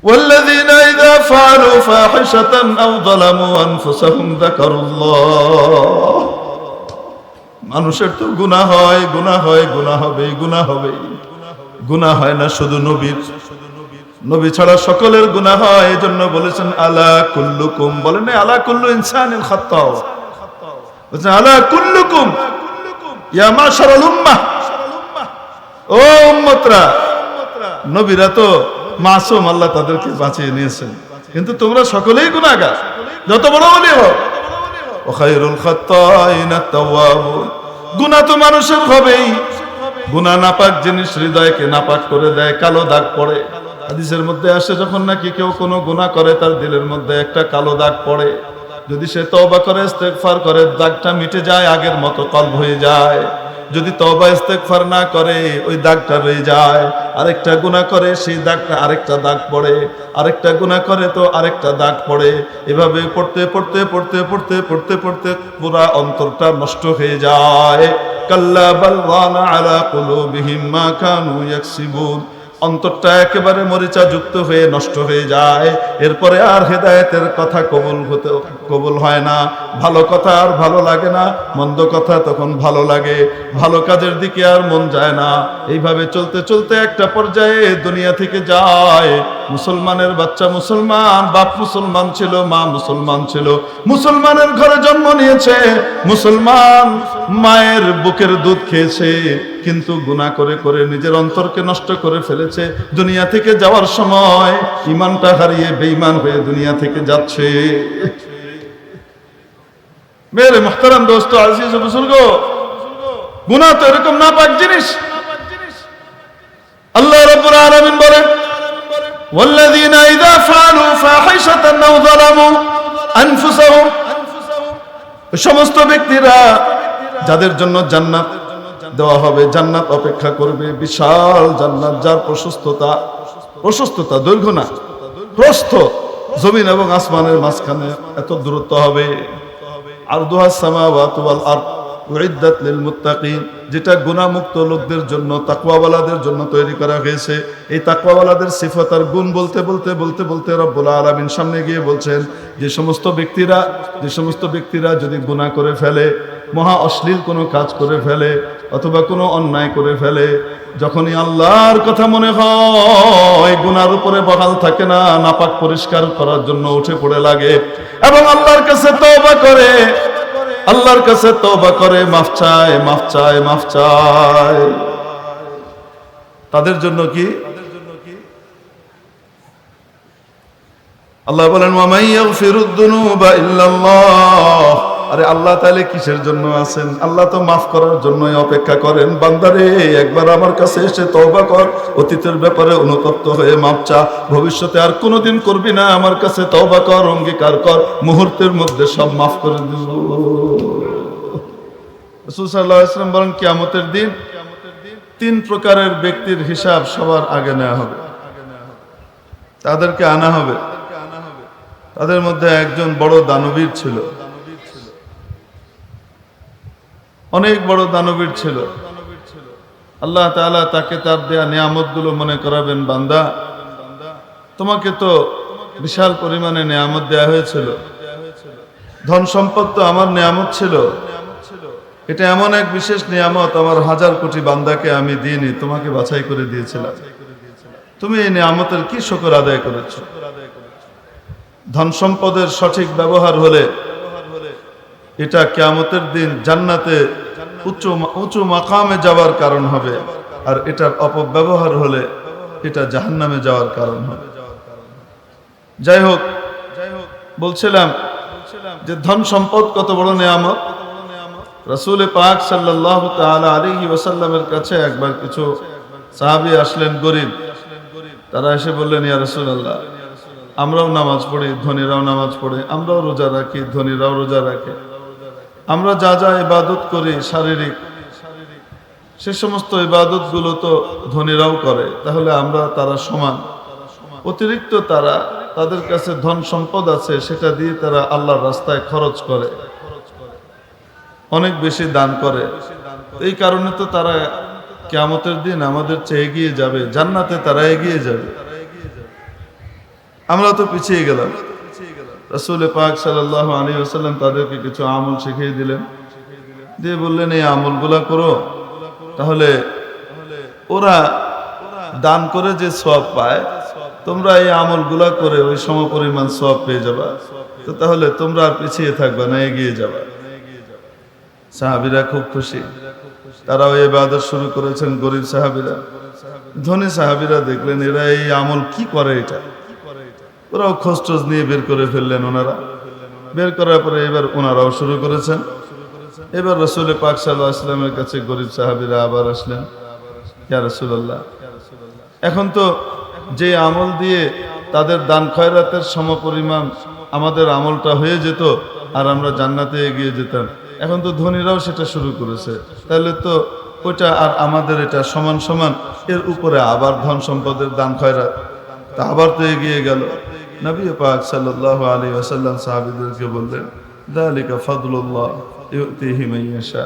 والذين إذا فعلوا فاحشة أو ظلموا أنفسهم ذكروا الله মানুষের তো গুনাহ হয়, গুনাহ হয়, গুনাহ হবে, গুনাহ হবে। গুনাহ হয় না শুধু নবীর, নবী ছাড়া সকলের গুনাহ হয়। এজন্য বলেছেন আলা কুল্লুকুম, বলেন না আলা কুল্লু ইনসানিন খাত্তা, বলেছেন আলা কুল্লুকুম ইয়া মাশারাল উম্মাহ, ও উম্মতরা। নবীরা তো মাসুম, আল্লাহ তাদেরকে বাঁচিয়ে নিয়েছেন, কিন্তু তোমরা সকলেই গুনাহগার, যত বড় ওলি হও। ওয়া খায়রুল খাত্তাইনা তাওয়াবুন, গুনাহ তো মানুষের হবেই। গুনাহ নাপাক জিনিস হৃদয়কে নাপাক করে দেয়, কালো দাগ পড়ে। হাদিসের মধ্যে আসে যখন নাকি কেউ কোনো গুনাহ করে তার দিলের মধ্যে একটা কালো দাগ পড়ে, যদি সে তওবা করে ইস্তেগফার করে দাগটা মিটে যায়, আগের মতো কলব হয়ে যায়। যদি তওবা ইস্তেগফার না করে ওই দাগটা রয়ে যায়। আরেকটা গুনাহ করে সেই দাগটা আরেকটা দাগ পড়ে, আরেকটা গুনাহ করে তো আরেকটা দাগ পড়ে। এভাবে পড়তে পড়তে পড়তে পড়তে পড়তে পড়তে পুরা অন্তরটা নষ্ট হয়ে যায়। কাল্লা বাল রানা আলা কুলুবিহিম মা কানু ইয়াকসিবুন, অন্তরটা একেবারে মরিচা যুক্ত হয়ে নষ্ট হয়ে যায়। এরপরে আর হেদায়েতের কথা কবুল হয় না, ভালো কথা আর ভালো লাগে না, মন্দ কথা তখন ভালো লাগে, ভালো কাজের দিকে আর মন যায় না। এইভাবে চলতে চলতে একটা পর্যায়ে দুনিয়া থেকে যায়। মুসলমানের বাচ্চা মুসলমান, বাপ মুসলমান ছিল, মা মুসলমান ছিল, মুসলমানের ঘরে জন্ম নিয়েছে, মুসলমান মায়ের বুকের দুধ খেয়েছে, কিন্তু গুনাহ করে করে নিজের অন্তরকে নষ্ট করে ফেলেছে। দুনিয়া থেকে যাওয়ার সময় ঈমানটা হারিয়ে বেঈমান হয়ে দুনিয়া থেকে যাচ্ছে। মেরে মুহতারাম দোস্ত, আজিজ ও বুজুর্গ, গুনাহ তো এরকম নাপাক জিনিস। আল্লাহ রাব্বুল আলামিন বলেন ওয়াল্লাযীনা ইযা ফাআলু ফাহিশাতান আও যালামু আনফুসাহুম, সমস্ত ব্যক্তিরা যাদের জন্য জান্নাত দেওয়া হবে, জান্নাত অপেক্ষা করবে, বিশাল জান্নাত, যার প্রশস্ততা দৈর্ঘ্য না প্রস্থ, জমিন এবং আসমানের মাঝখানে এত দূরত্ব হবে। আরদুহাস সামাওয়াতু ওয়াল আরদ উইদ্দাত লিল মুত্তাকিন, যেটা গুনাহমুক্ত লোকদের জন্য, তাকওয়াওয়ালাদের জন্য তৈরি করা হয়েছে। এই তাকওয়াওয়ালাদের সিফাত আর গুণ বলতে বলতে বলতে বলতে রব্বুল আলামিন সামনে গিয়ে বলছেন যে সমস্ত ব্যক্তিরা যদি গুনাহ করে ফেলে, মহা অশ্লীল কোনো কাজ করে ফেলে অথবা কোনো অন্যায় করে ফেলে, যখনই আল্লাহর কথা মনে হয় গুনার উপরে বহাল থাকে না, নাপাক পরিষ্কার করার জন্য উঠে পড়ে লাগে এবং আল্লাহর কাছে তওবা করে মাফ চায়। তাদের জন্য কি আল্লাহ বলেন ওয়া মান ইয়াগফিরুদ দুনুবা ইল্লাল্লাহ। আরে আল্লাহ তাহলে কিসের জন্য আছেন? আল্লাহ তো মাফ করার জন্যই অপেক্ষা করেন। বান্দারে, একবার আমার কাছে এসে তওবা কর, অতীতের ব্যাপারে অনুতপ্ত হয়ে মাপ চা, ভবিষ্যতে আর কোনোদিন করবি না, আমার কাছে তওবা কর, অঙ্গীকার কর, মুহূর্তের মধ্যে সব মাফ করে দেব। রাসূল সাল্লাল্লাহু আলাইহি ওয়াসাল্লাম বলেন কিয়ামতের দিন তিন প্রকারের ব্যক্তির হিসাব সবার আগে নেওয়া হবে, তাদেরকে আনা হবে। তাদের মধ্যে একজন বড় দানবীর ছিল, অনেক বড় দানবীর ছিল। আল্লাহ তাআলা তাকে তার দেয়া নিয়ামতগুলো মনে করাবেন, বান্দা তোমাকে তো বিশাল পরিমাণে নিয়ামত দেয়া হয়েছিল, ধন সম্পদ তো আমার নিয়ামত ছিল, এটা এমন এক বিশেষ নিয়ামত, আমার 1000 কোটি বান্দাকে আমি দিইনি, তোমাকে বাছাই করে দিয়েছিলাম। তুমি এই নিয়ামতের কি শুকর আদায় করেছো? ধন সম্পদের সঠিক ব্যবহার হলে এটা কিয়ামতের দিন জান্নাতে উঁচু মাকামে যাওয়ার কারণ হবে, আর এটার অপব্যবহার হলে এটা জাহান্নামে যাওয়ার কারণ হবে। যাই হোক, বলছিলাম যে ধন সম্পদ কত বড় নিয়ামত। রাসূল পাক সাল্লাল্লাহু তাআলা আলাইহি ওয়াসাল্লামের কাছে একবার কিছু সাহাবী আসলেন, গরীব। তারা এসে বললেন, ইয়া রাসূলুল্লাহ, আমরাও নামাজ পড়ি, ধনীরাও নামাজ পড়ে, আমরাও রোজা রাখি, ধনীরাও রোজা রাখে, আমরা যা যা ইবাদত করি শারীরিক, সে সমস্ত ইবাদতগুলো তো ধনীরাও করে, তাহলে তারা সমান। অতিরিক্ত তাদের কাছে ধন সম্পদ আছে, সেটা দিয়ে তারা আল্লাহর রাস্তায় খরচ করে, অনেক বেশি দান করে। এই কারণে তো তারা কিয়ামতের দিন আমাদের চেয়ে এগিয়ে যাবে, জান্নাতে তারা এগিয়ে যাবে। আমরা তো পিছিয়ে গেলাম। রাসূল পাক সাল্লাল্লাহু আলাইহি ওয়াসাল্লাম তাদেরকে কিছু আমল শিখিয়ে দিলেন, দিয়ে বললেন এই আমলগুলা করো, তাহলে ওরা দান করে যে সওয়াব পায় তোমরা এই আমলগুলা করে ওই সমপরিমাণ সওয়াব পেয়ে যাবা। তো তাহলে তোমরা আর পিছিয়ে থাকবে না, এগিয়ে যাবা। সাহাবীরা খুব খুশি, তারাও ইবাদত শুরু করেছেন। গরিব সাহাবীরা, ধনী সাহাবীরা দেখলেন এরা এই আমল কি করে, এটা ওরাও খোঁজ টোজ নিয়ে বের করে ফেললেন। ওনারা বের করার পরে এবার ওনারাও শুরু করেছেন। এবার রাসূল পাক সাল্লাল্লাহু আলাইহি ওয়াসাল্লামের কাছে গরিব সাহাবীরা আবার আসলেন, ইয়া রাসূলুল্লাহ, এখন তো যে আমল দিয়ে তাদের দান খয়রাতের সমপরিমাণ আমাদের আমলটা হয়ে যেত আর আমরা জান্নাতে এগিয়ে যেতাম, এখন তো ধনীরাও সেটা শুরু করেছে, তাহলে তো ওইটা আর আমাদের এটা সমান সমান, এর উপরে আবার ধন সম্পদের দান খয়রাত, তা আবার তো এগিয়ে গেল। নবী পাক সাল্লাল্লাহু আলাইহি ওয়াসাল্লাম সাহাবীদেরকে বললেন, যালিকা ফাদলুল্লাহ ইউতিহি মান ইয়াশা,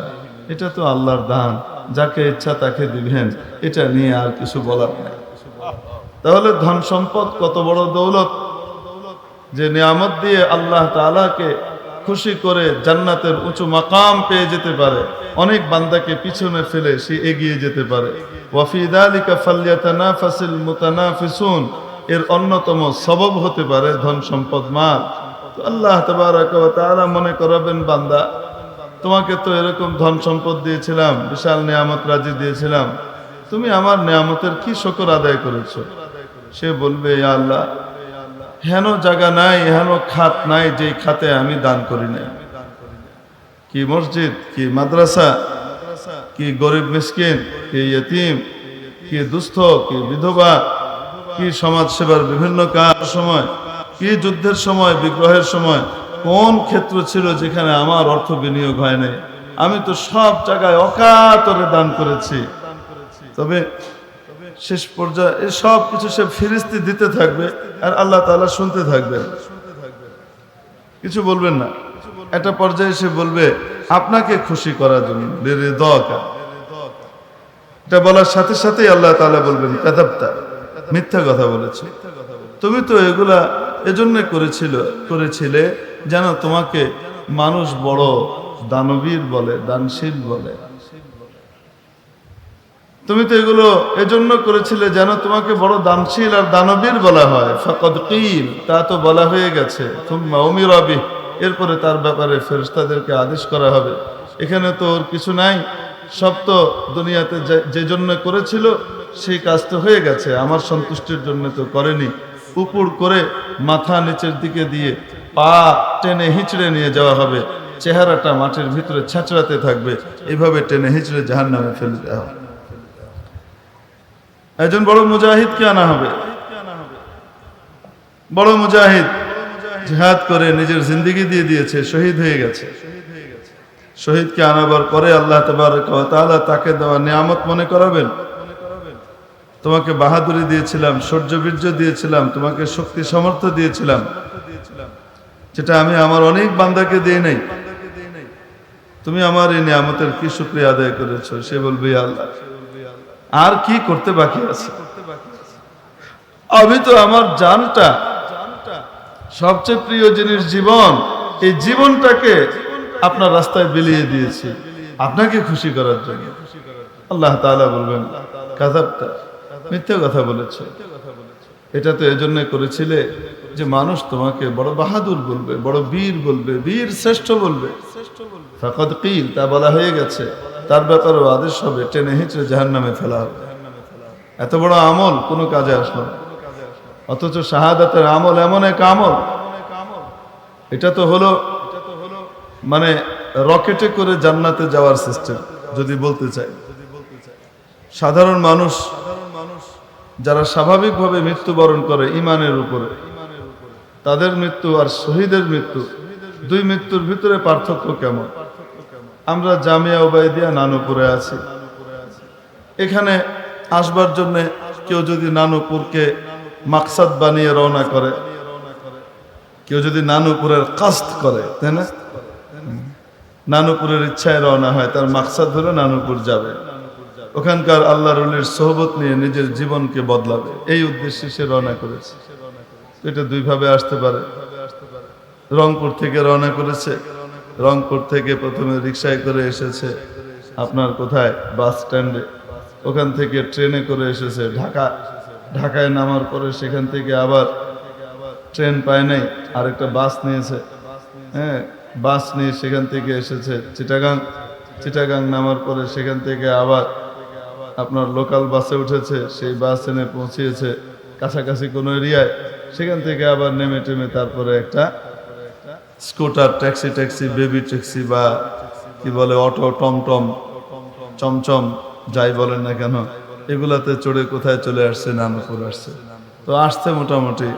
এটা তো আল্লাহর দান, যাকে ইচ্ছা তাকে দিবেন, এটা নিয়ে আর কিছু বলার নাই। তাহলে ধন সম্পদ কত বড় দৌলত, যে নিয়ামত দিয়ে আল্লাহ তাআলাকে খুশি করে জান্নাতের উঁচু মাকাম পেয়ে যেতে পারে, অনেক বান্দাকে পিছনে ফেলে সে এগিয়ে যেতে পারে। ওয়া ফি যালিকা ফালইয়াতানাফাসিল মুতানাফিসুন, এর অন্যতম সবব হতে পারে ধন সম্পদ, মাল। তো আল্লাহ তাবারাকা ওয়া তাআলা মনে করাবেন, বান্দা তোমাকে তো এরকম ধন সম্পদ দিয়েছিলাম, বিশাল নিয়ামত রাজি দিয়েছিলাম, তুমি আমার নিয়ামতের কি শুকর আদায় করেছো? সে বলবে, ইয়া আল্লাহ, হেন জায়গা নাই, হেন খাত নাই যে খাতে আমি দান করি নাই। কি মসজিদ, কি মাদ্রাসা, কি গরিব মিসকিন, কি ইয়েতিম, কি দুস্থ, কি বিধবা, কি সমাজ সেবার বিভিন্ন কাজ সময়, কি যুদ্ধের সময়, বিগ্রহের সময়, কোন ক্ষেত্র ছিল যেখানে আমার অর্থ বিনিয়োগ হয় নাই? আমি তো সব জায়গায় অকাতরে দান করেছি। তবে শেষ পর্যায়ে এই সব কিছু সে ফিরিস্তি দিতে থাকবে আর আল্লাহ তাআলা শুনতে থাকবেন, কিছু বলবেন না। একটা পর্যায়ে সে বলবে, আপনাকে খুশি করার জন্য, এটা বলার সাথে সাথেই আল্লাহ তাআলা বলবেন, কাযাবতা, মিথ্যা কথা বলেছো, তুমি তো এগুলা এজন্য করেছিলে যেন তোমাকে মানুষ বড় দানবীর বলে, দানশীল বলে। তুমি তো এগুলো এজন্য করেছিলে যেন তোমাকে বড় দানশীল আর দানবীর বলা হয়। ফাকাদ কিল, তা তো বলা হয়ে গেছে। সুম্মা উমিরা বিহি, এরপরে তার ব্যাপারে ফেরেশতাদেরকে আদেশ করা হবে। এখানে তো ওর কিছু নাই, সব তো দুনিয়াতে যে জন্য করেছিল সেই কাজ তো হয়ে গেছে, আমার সন্তুষ্টির জন্য তো করেনি। উপর করে মাথা নিচের দিকে দিয়ে পা টেনে হিঁচড়ে নিয়ে যাওয়া হবে, চেহারাটা মাটির ভিতরে ছ্যাঁচড়াতে থাকবে, এইভাবে টেনে হিঁচড়ে জাহান্নামে ফেলে দেওয়া হবে। একজন বড় মুজাহিদকে আনা হবে, বড় মুজাহিদ জিহাদ করে নিজের জিন্দেগি দিয়ে দিয়েছে, শহীদ হয়ে গেছে। শহীদকে আনাবার পরে আল্লাহ তাবারaka ওয়া তাআলা তাকে দেওয়া নিয়ামত মনে করাবেন, তোমাকে বাহাদুরি দিয়েছিলাম, শৌর্যবীর্য দিয়েছিলাম, তোমাকে শক্তি সামর্থ্য দিয়েছিলাম, যেটা আমি আমার অনেক বান্দাকে দিই নাই, তুমি আমার এই নিয়ামতের কি শুকরিয়া আদায় করেছো? সে বলবে, আল্লাহ, আর কি করতে বাকি আছে? আমি তো আমার জানটা, সবচেয়ে প্রিয় জিনিস জীবন, এই জীবনটাকে আপনার রাস্তায় বিলিয়ে দিয়েছি আপনাকে খুশি করার জন্য। আল্লাহ তাআলা বলবেন, কাযাবতা, মিথ্যা কথা বলেছো। এটা তো এজন্য করেছিলে যে মানুষ তোমাকে বড় বাহাদুর বলবে, বড় বীর বলবে, বীর শ্রেষ্ঠ বলবে। ফাকাদ কিল, তা বলা হয়ে গেছে, তার ব্যাপারেও আদেশ হবে, টেনে হিঁচড়ে জাহান্নামে ফেলা হবে। এত বড় আমল কোনো কাজে আসলো না, অথচ শাহাদাতের আমল এমন এক আমল, এটা তো হলো মানে রকেটে করে জান্নাতে যাওয়ার সিস্টেম। যদি বলতে চাই, সাধারণ মানুষ যারা স্বাভাবিকভাবে মৃত্যুবরণ করে ইমানের উপরে, তাদের মৃত্যু আর শহীদের মৃত্যু, দুই মৃত্যুর ভিতরে পার্থক্য কেমন? আমরা জামিয়া উবাইদিয়া নানুপুরে আছি, এখানে আসবার জন্য কেউ যদি নানুপুরকে মাকসাদ বানিয়ে রওনা করে, কেউ যদি নানুপুরের কাস্দ করে, তাই না, নানুপুরের ইচ্ছায় রওনা হয়, তার মাকসাদ হলো নানুপুর যাবে, ওখানকার আল্লাহর ওলির সোহবত নিয়ে নিজের জীবনকে বদলাবে, এই উদ্দেশ্যে সে রওনা করেছে। এটা দুইভাবে আসতে পারে। রংপুর থেকে রওনা করেছে, রংপুর থেকে প্রথমে রিকশায় করে এসেছে আপনার কোথায় বাস স্ট্যান্ডে, ওখান থেকে ট্রেনে করে এসেছে ঢাকা, ঢাকায় নামার পরে সেখান থেকে আবার ট্রেন পায় নাই, আরেকটা বাস নিয়েছে, হ্যাঁ বাস নিয়ে সেখান থেকে এসেছে চিটাগাং, চিটাগাং নামার পরে সেখান থেকে আবার আপনার লোকাল বাসে উঠেছে, সেই বাস এনে পৌঁছিয়েছে কাছাকাছি কোনো এরিয়ায়, সেখান থেকে আবার নেমে টেমে তারপরে একটা স্কুটার, ট্যাক্সি, বেবি ট্যাক্সি বা কি বলে অটো, টমটম, চমচম যাই বলেন না কেন, এগুলাতে চড়ে কোথায় চলে আসছে, নানুপুর আসছে। তো আসতে মোটামুটি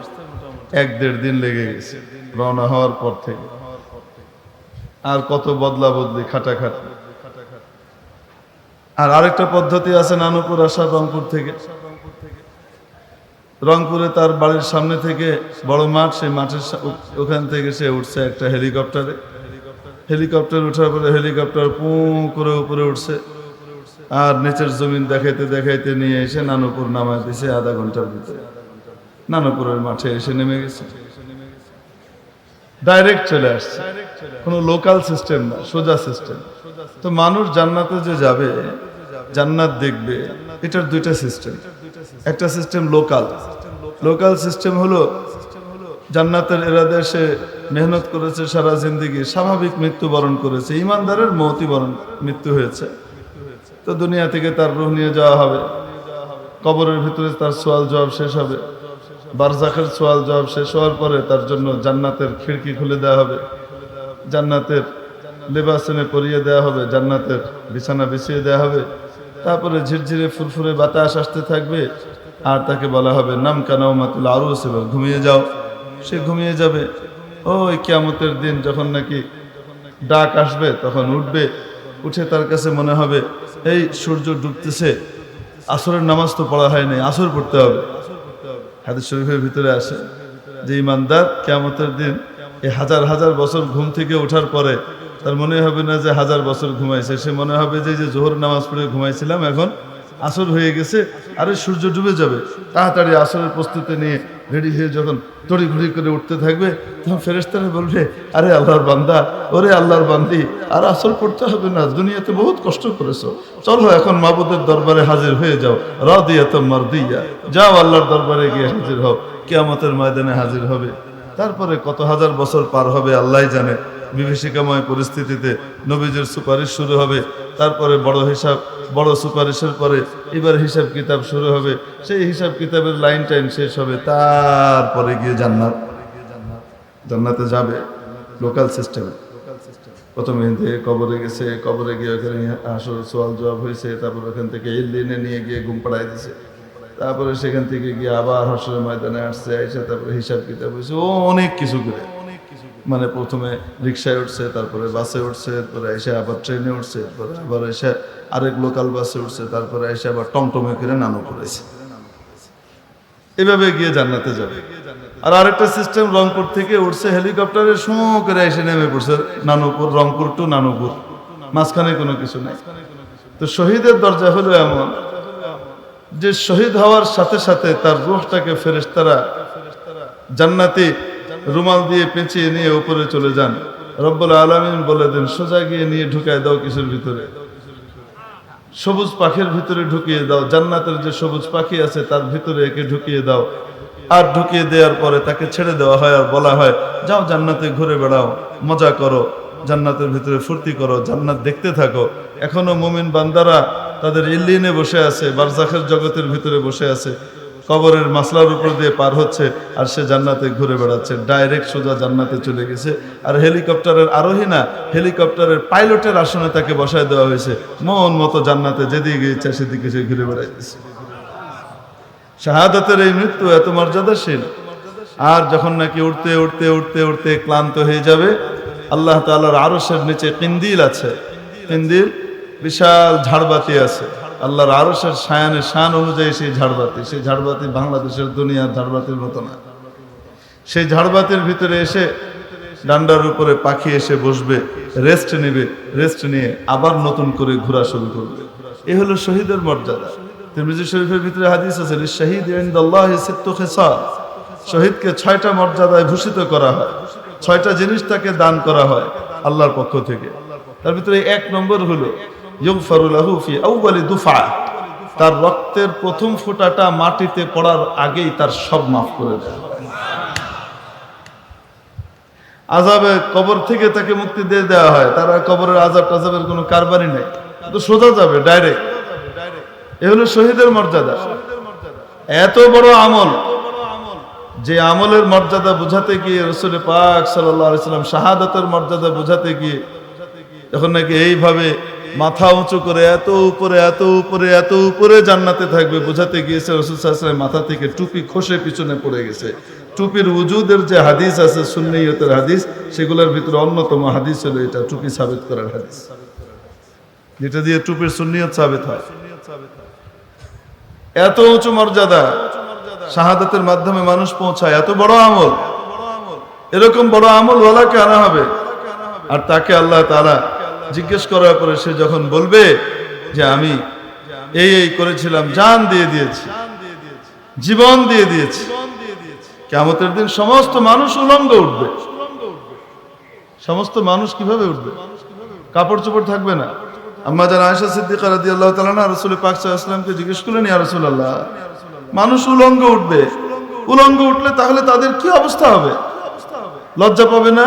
1-1.5 দিন লেগে গেছে রওনা হওয়ার পর থেকে। আর কত বদলা বদলি, খাটাখাটি। আর আরেকটা পদ্ধতি আছে নানুপুর আসার, রংপুর থেকে। রংপুরে তার বাড়ির সামনে থেকে বড় মাঠ, সেই মাঠের ওখান থেকে সে উঠছে একটা হেলিকপ্টারে, হেলিকপ্টার উঠার পরে হেলিকপ্টার পু করে উপরে উঠছে, আর নিচের জমিন দেখাইতে দেখাইতে নিয়ে এসে নানুপুর নামায় দিছে আধা ঘন্টার ভিতরে। নানুপুরের মাঠে এসে নেমে গেছে, ডাইরেক্ট চলে আসছে, কোনো লোকাল সিস্টেম না, সোজা সিস্টেম। তো মানুষ জান্নাতে যে যাবে, জান্নাত দেখবে, এটার দুইটা সিস্টেম। একটা সিস্টেম লোকাল, লোকাল সিস্টেম হলো জান্নাতের এরাদে সে মেহনত করেছে সারা জিন্দেগি, স্বাভাবিক মৃত্যুবরণ করেছে, ইমানদারের মৃত্যু হয়েছে, তো দুনিয়া থেকে তার রূহ নিয়ে যাওয়া হবে, কবরের ভিতরে তার সওয়াল জবাব শেষ হবে, বারজাখের সওয়াল জবাব শেষ হওয়ার পরে তার জন্য জান্নাতের খিড়কি খুলে দেওয়া হবে, জান্নাতের লেবাস এনে পরিয়ে দেওয়া হবে, জান্নাতের বিছানা বিছিয়ে দেওয়া হবে, তারপরে ঝিরঝিরে ফুরফুরে বাতাস আসতে থাকবে, আর তাকে বলা হবে নাম কানাউমাতুল আরুস, এবার ঘুমিয়ে যাও। সে ঘুমিয়ে যাবে। ওই কিয়ামতের দিন যখন নাকি ডাক আসবে তখন উঠবে, উঠে তার কাছে মনে হবে এই সূর্য ডুবতেছে, আসরের নামাজ তো পড়া হয়নি, আসর পড়তে হবে। হাদিস শরীফের ভিতরে আসে যে ইমানদার কিয়ামতের দিন এই হাজার হাজার বছর ঘুম থেকে ওঠার পরে তার মনে হবে না যে 1000 বছর ঘুমাইছে, সে মনে হবে যে জোহর নামাজ পড়ে ঘুমাইছিলাম, এখন আসর হয়ে গেছে, আরে সূর্য ডুবে যাবে, তাড়াতাড়ি আসরের প্রস্তুতি নিয়ে রেডি হয়ে যখন তড়িঘড়ি করে উঠতে থাকবে, তখন ফেরেশতারা বলবে আরে আল্লাহর বান্দা, ওরে আল্লাহর বান্দি, আর আসর পড়তে হবে না, দুনিয়াতে বহুত কষ্ট করেছো, চলো এখন মাবুদের দরবারে হাজির হয়ে যাও, রাদিয়াতুম মারদিয়া, যাও আল্লাহর দরবারে গিয়ে হাজির হও। কিয়ামতের ময়দানে হাজির হবে। তারপরে কত হাজার বছর পার হবে আল্লাহই জানে, বিভীষিকাময় পরিস্থিতিতে নবীজির সুপারিশ শুরু হবে, তারপরে বড় সুপারিশের পরে এবার হিসাব কিতাব শুরু হবে, সেই হিসাব কিতাবের লাইন টাইন শেষ হবে, তারপরে গিয়ে জান্নাতে যাবে লোকাল সিস্টেমে। প্রথমে থেকে কবরে গেছে, কবরে গিয়ে ওখানে আসর সোয়াল জবাব হয়েছে, তারপর ওখান থেকে ইল্লিনে নিয়ে গিয়ে ঘুম পাড়াই দিছে, তারপরে সেখান থেকে গিয়ে আবার হাসরের ময়দানে আসছে, এসে তারপরে হিসাব কিতাব হয়েছে, ও অনেক কিছু করে, মানে প্রথমে রিক্সায় উঠছে, তারপরে বাসে উঠছে, এরপরে এসে আবার ট্রেনে উঠছে, এরপরে আবার এসে আরেক লোকাল বাসে উঠছে, তারপরে এসে আবার টমটমে করে নানু করেছে, এভাবে গিয়ে জান্নাতে যাবে। আর আরেকটা সিস্টেম, রংপুর থেকে উঠছে হেলিকপ্টারে, শু করে এসে নেমে পড়ছে নানুপুর, রংপুর টু নানুপুর, মাঝখানে কোনো কিছু নেই। তো শহীদের দরজা হলো এমন যে শহীদ হওয়ার সাথে সাথে তার রূহটাকে ফেরেশতারা জান্নাতি রুমাল দিয়ে পেঁচিয়ে নিয়ে উপরে চলে যান। রব্বুল আলামিন বলে দেন সোজা গিয়ে নিয়ে ঢুকায় দাও কিছুর ভিতরে, সবুজ পাখির ভিতরে ঢুকিয়ে দাও, জান্নাতের যে সবুজ পাখি আছে তার ভিতরে একে ঢুকিয়ে দাও। আর ঢুকিয়ে দেওয়ার পরে তাকে ছেড়ে দেওয়া হয়, আর বলা হয় যাও জান্নাতে ঘুরে বেড়াও, মজা করো, জান্নাতের ভিতরে ফুর্তি করো, জান্নাত দেখতে থাকো। এখনো মুমিন বান্দারা তাদের ইল্লিনে বসে আছে, বারজাখের জগতের ভিতরে বসে আছে, কবরের মাসলার উপর দিয়ে পার হচ্ছে, আর সে জান্নাতে ঘুরে বেড়াচ্ছে, ডাইরেক্ট সোজা জান্নাতে চলে গেছে। আর হেলিকপ্টারের আরোহী না, হেলিকপ্টারের পাইলটের আসনে তাকে বসায় দেওয়া হয়েছে, মন মতো জান্নাতে যেদিকে ইচ্ছা সেদিকে সে ঘুরে বেড়াইতেছে। শাহাদাতের এই মৃত্যু এত মর্যাদাশীল। আর যখন নাকি উঠতে উঠতে উঠতে উঠতে ক্লান্ত হয়ে যাবে, আল্লাহ তাআলার আরশের নিচে কিন্দিল আছে, কিন্দিল বিশাল ঝাড়বাতি আছে, আল্লাহর আরশের শায়ানের শান অনুযায়ী সেই ঝাড়বাতি বাংলাদেশের দুনিয়ার ঝাড়বাতির মতো না। সেই ঝাড়বাতির ভিতরে এসে ডান্ডার উপরে পাখি এসে বসবে, রেস্ট নেবে, রেস্ট নিয়ে আবার নতুন করে ঘোরা শুরু করবে। এ হলো শহীদের মর্যাদা। তিরমিজি শরীফের ভিতরে হাদিস আছে, লিশ শাহীদ ইনদাল্লাহি সিত্তু খিসাল, শহীদকে 6টা মর্যাদায় ভূষিত করা হয়, 6টা জিনিস তাকে দান করা হয় আল্লাহর পক্ষ থেকে। তার ভিতরে 1 নম্বর হলো ইউগফারু লাহু ফি আউয়ালি দুফা, তার রক্তের প্রথম ফোঁটাটা মাটিতে পড়ার আগেই তার সব মাফ করে দেয়। আযাবে কবর থেকে তাকে মুক্তি দিয়ে দেওয়া হয়, তারা কবরের আযাব টাযাবের কোনো কারবারই নেই, তো সোজা যাবে ডাইরেক্ট। এ হলো শহীদের মর্যাদা। এত বড় আমল, যে আমলের মর্যাদা বোঝাতে গিয়ে রাসূল পাক সাল্লাল্লাহু আলাইহি সাল্লাম শাহাদাতের মর্যাদা বোঝাতে গিয়ে এখন নাকি এইভাবে মাথা উঁচু করে এত উপরে এত উপরে এত উপরে জান্নাতে থাকবে বোঝাতে গিয়েছে রাসূল সাল্লাল্লাহু আলাইহি ওয়াসাল্লাম মাথা থেকে টুপি খসে পিছনে পড়ে গেছে। টুপির ওজুদের যে হাদিস আছে সুন্নিয়তের হাদিস, সেগুলোর ভিতরে অন্যতম হাদিস হলো এটা, টুপি সাবিত করার হাদিস, যেটা দিয়ে টুপির সুন্নিয়ত সাবিত হয়। এত উঁচু মর্যাদা শাহাদাতের মাধ্যমে মানুষ পৌঁছায়, এত বড় আমল। এরকম বড় আমল ওয়ালাকে আনা হবে, আর তাকে আল্লাহ তাআলা জিজ্ঞেস করার পরে সে যখন বলবে যে আমি এই এই করেছিলাম, জান দিয়ে দিয়েছি, জীবন দিয়ে দিয়েছি, কিয়ামতের দিন সমস্ত মানুষ উলঙ্গ উঠবে। সমস্ত মানুষ কিভাবে উঠবে? কাপড় চোপড় থাকবে না। আম্মা জান আয়েশা সিদ্দিকা রাদিয়াল্লাহু তাআলা আনহা রাসূল পাক সাল্লাল্লাহু আলাইহি ওয়াসাল্লামকে জিজ্ঞেস করলেন, ইয়া রাসূলুল্লাহ, মানুষ উলঙ্গ উঠবে, উলঙ্গ উঠলে তাহলে তাদের কি অবস্থা হবে? লজ্জা পাবে না?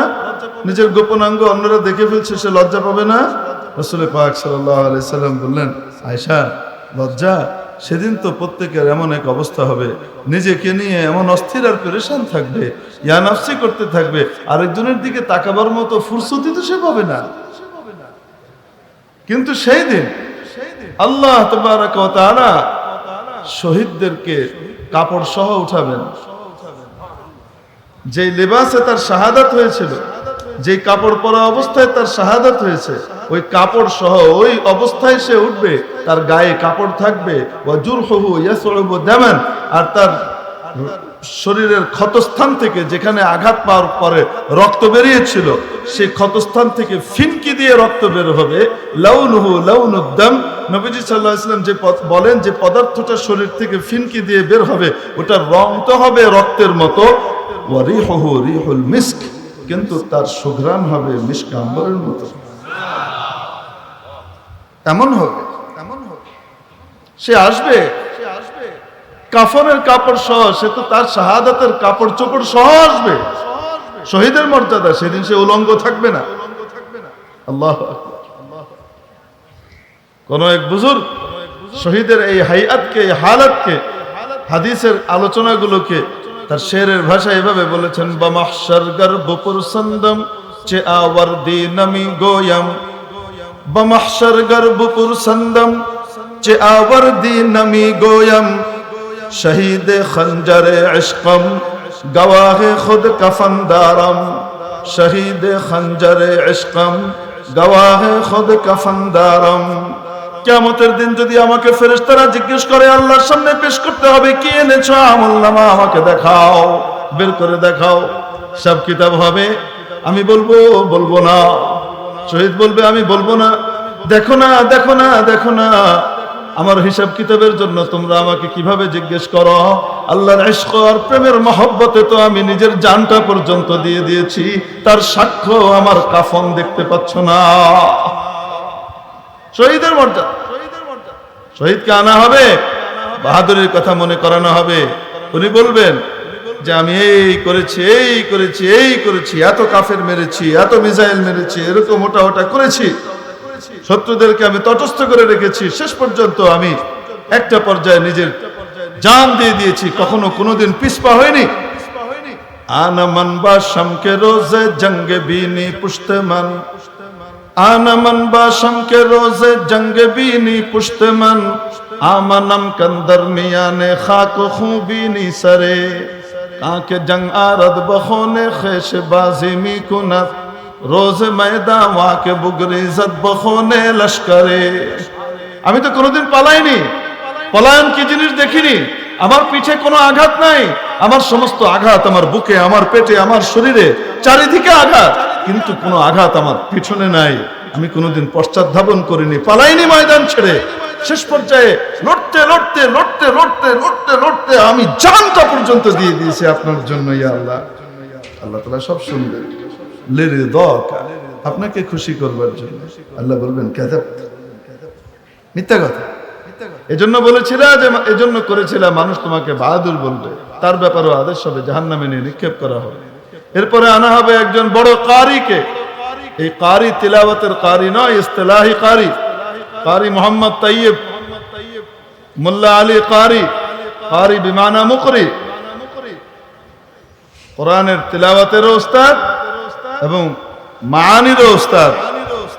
নিজের গোপনাঙ্গ অন্যরা দেখে ফেলছে, সে লজ্জা পাবে না? রাসূল পাক সাল্লাল্লাহু আলাইহি ওয়াসাল্লাম বললেন, আয়েশা, লজ্জা সেদিন তো প্রত্যেকের এমন এক অবস্থা হবে, নিজেকে নিয়ে এমন অস্থির আর পেরেশান থাকবে, ইয়া নাফসি করতে থাকবে, আরেকজনের দিকে তাকাবার মতো ফুরসতি তো সে পাবে না। কিন্তু সেই দিন আল্লাহ তাবারাক ওয়া তাআলা শহীদদেরকে কাপড় সহ উঠাবেন। যে লেবাসে তার শাহাদাত হয়েছিল, যে কাপড় পরা অবস্থায় তার শাহাদাত হয়েছে, ওই কাপড় সহ ওই অবস্থায় সে উঠবে, তার গায়ে কাপড় থাকবে, ওয়া জুরহুহু ইয়াসউবু দামান, আর তার শরীরের ক্ষতস্থান থেকে যেখানে আঘাত পাওয়ার পরে রক্ত বেরিয়েছিল, সেই ক্ষতস্থান থেকে ফিনকি দিয়ে রক্ত বের হবে। লাউনুহু লাউনুদ্দাম, নবীজি সাল্লাল্লাহু আলাইহি ওয়াসাল্লাম যে বলেন যে পদার্থটা শরীর থেকে ফিনকি দিয়ে বের হবে, ওটার রং তো হবে রক্তের মতো। ওয়া রিহুহু রিহুল মিস্ক, কিন্তু তার সুঘ্রাণ হবে মিস্ক আম্বরের মতো। এমন হবে, সে আসবে কাফনের কাপড় সহ, সে তো তার শাহাদাতের কাপড় চোপড় সহ আসবে। শহীদের মর্যাদা, সেদিন সে উলঙ্গ থাকবে না। আল্লাহু আকবার। কোন এক বুজুর্গ শহীদের এই হাইয়াতকে, এই হালাতকে, হাদিসের আলোচনাগুলোকে তার শেরের ভাষায় এভাবে বলেছেন, বামাহশার গর্ব পুরসন্দম চে আওয়ার দি নমি গোয়ম, বামাহশার গর্ব পুরসন্দম চে আওয়ার দি নমি গোয়ম, শহীদ খঞ্জরে ইশকম গওয়াহে খুদ কফনদারম, শহীদ খঞ্জরে ইশকম গওয়াহে খুদ কফনদারম। কিয়ামতের দিন যদি আমাকে ফেরেশতারা জিজ্ঞেস করে, আল্লাহর সামনে পেশ করতে হবে, কি এনেছো আমলনামা আমাকে দেখাও, বের করে দেখাও। সব কিতাব হবে, আমি বলবো না। শহীদ বলবে, আমি বলবো না। দেখো না, দেখো না, দেখো না, আমার হিসাব কিতাবের জন্য তোমরা আমাকে কিভাবে জিজ্ঞেস করো? আল্লাহর ইশক আর প্রেমের মহব্বতে তো আমি নিজের জানটা পর্যন্ত দিয়ে দিয়েছি, তার সাক্ষ্য আমার কাফন দেখতে পাচ্ছ না। শহীদের মর্যাদা, শহীদকে আনা হবে, বাহাদুরের কথা মনে করানো হবে। উনি বলবেন যে আমি এই করেছি, এই করেছি, এই করেছি, এত কাফের মেরেছি, এত মিসাইল মেরেছি, এরকম ওটা ওটা করেছি, শত্রুদেরকে আমি তটস্থ করে রেখেছি, শেষ পর্যন্ত আমি একটা পর্যায়ে নিজের জান দিয়ে দিয়েছি, কখনো কোনোদিন পিছপা হয়নি। আনা মান বা শামকে রোজে জঙ্গে বিনি পুশতমান, আনা মান বা শামকে রোজে জঙ্গে বিনি পুশতমান, আমানম কন্দর মিয়ানে খাক খুবিনি সরে, কাকে জঙ্গ আরদ বখনে খেশ বাজি মি কুনাত, রোজ ময়দা ওয়াকে বুগরি জদ বখনে লস্করে। আমি তো কোনোদিন পালাইনি, পলায়ন কি জিনিস দেখিনি। আমার পিঠে কোনো আঘাত নাই, আমার সমস্ত আঘাত আমার বুকে, আমার পেটে, আমার শরীরে, চারিদিকে আঘাত, কিন্তু কোনো আঘাত আমার পিছনে নাই। আমি কোনোদিন পশ্চাৎ ধাবন করিনি, পালাইনি ময়দান ছেড়ে। শেষ পর্যায়ে লড়তে লড়তে লড়তে লড়তে লড়তে লড়তে আমি জানটা পর্যন্ত দিয়ে দিয়েছি আপনার জন্য ইয়া আল্লাহ। আল্লাহ তাআলা সব শুনবেন, লিরিদাকা, আপনাকে খুশি করবার জন্য। আল্লাহ বলবেন কাযাবত, মিথ্যা কথা। এজন্য বলেছিলা যে এজন্য করেছিলা মানুষ তোমাকে বাহাদুর বলবে, তার ব্যাপারেও আদেশ হবে জাহান্নামে নিয়ে নিক্ষেপ করা হবে। এরপরে আনা হবে একজন বড় কারিকে। এই কারি তিলাওয়াতের কারি নয়, ইস্তিলাহি কারি। কারি মোহাম্মদ তাইয়্যিব, মোল্লা আলী কারি, কারি বিমানা মুকরি, কোরআনের তিলাওয়াতেরও উস্তাদ এবং মাআনিরও উস্তাদ,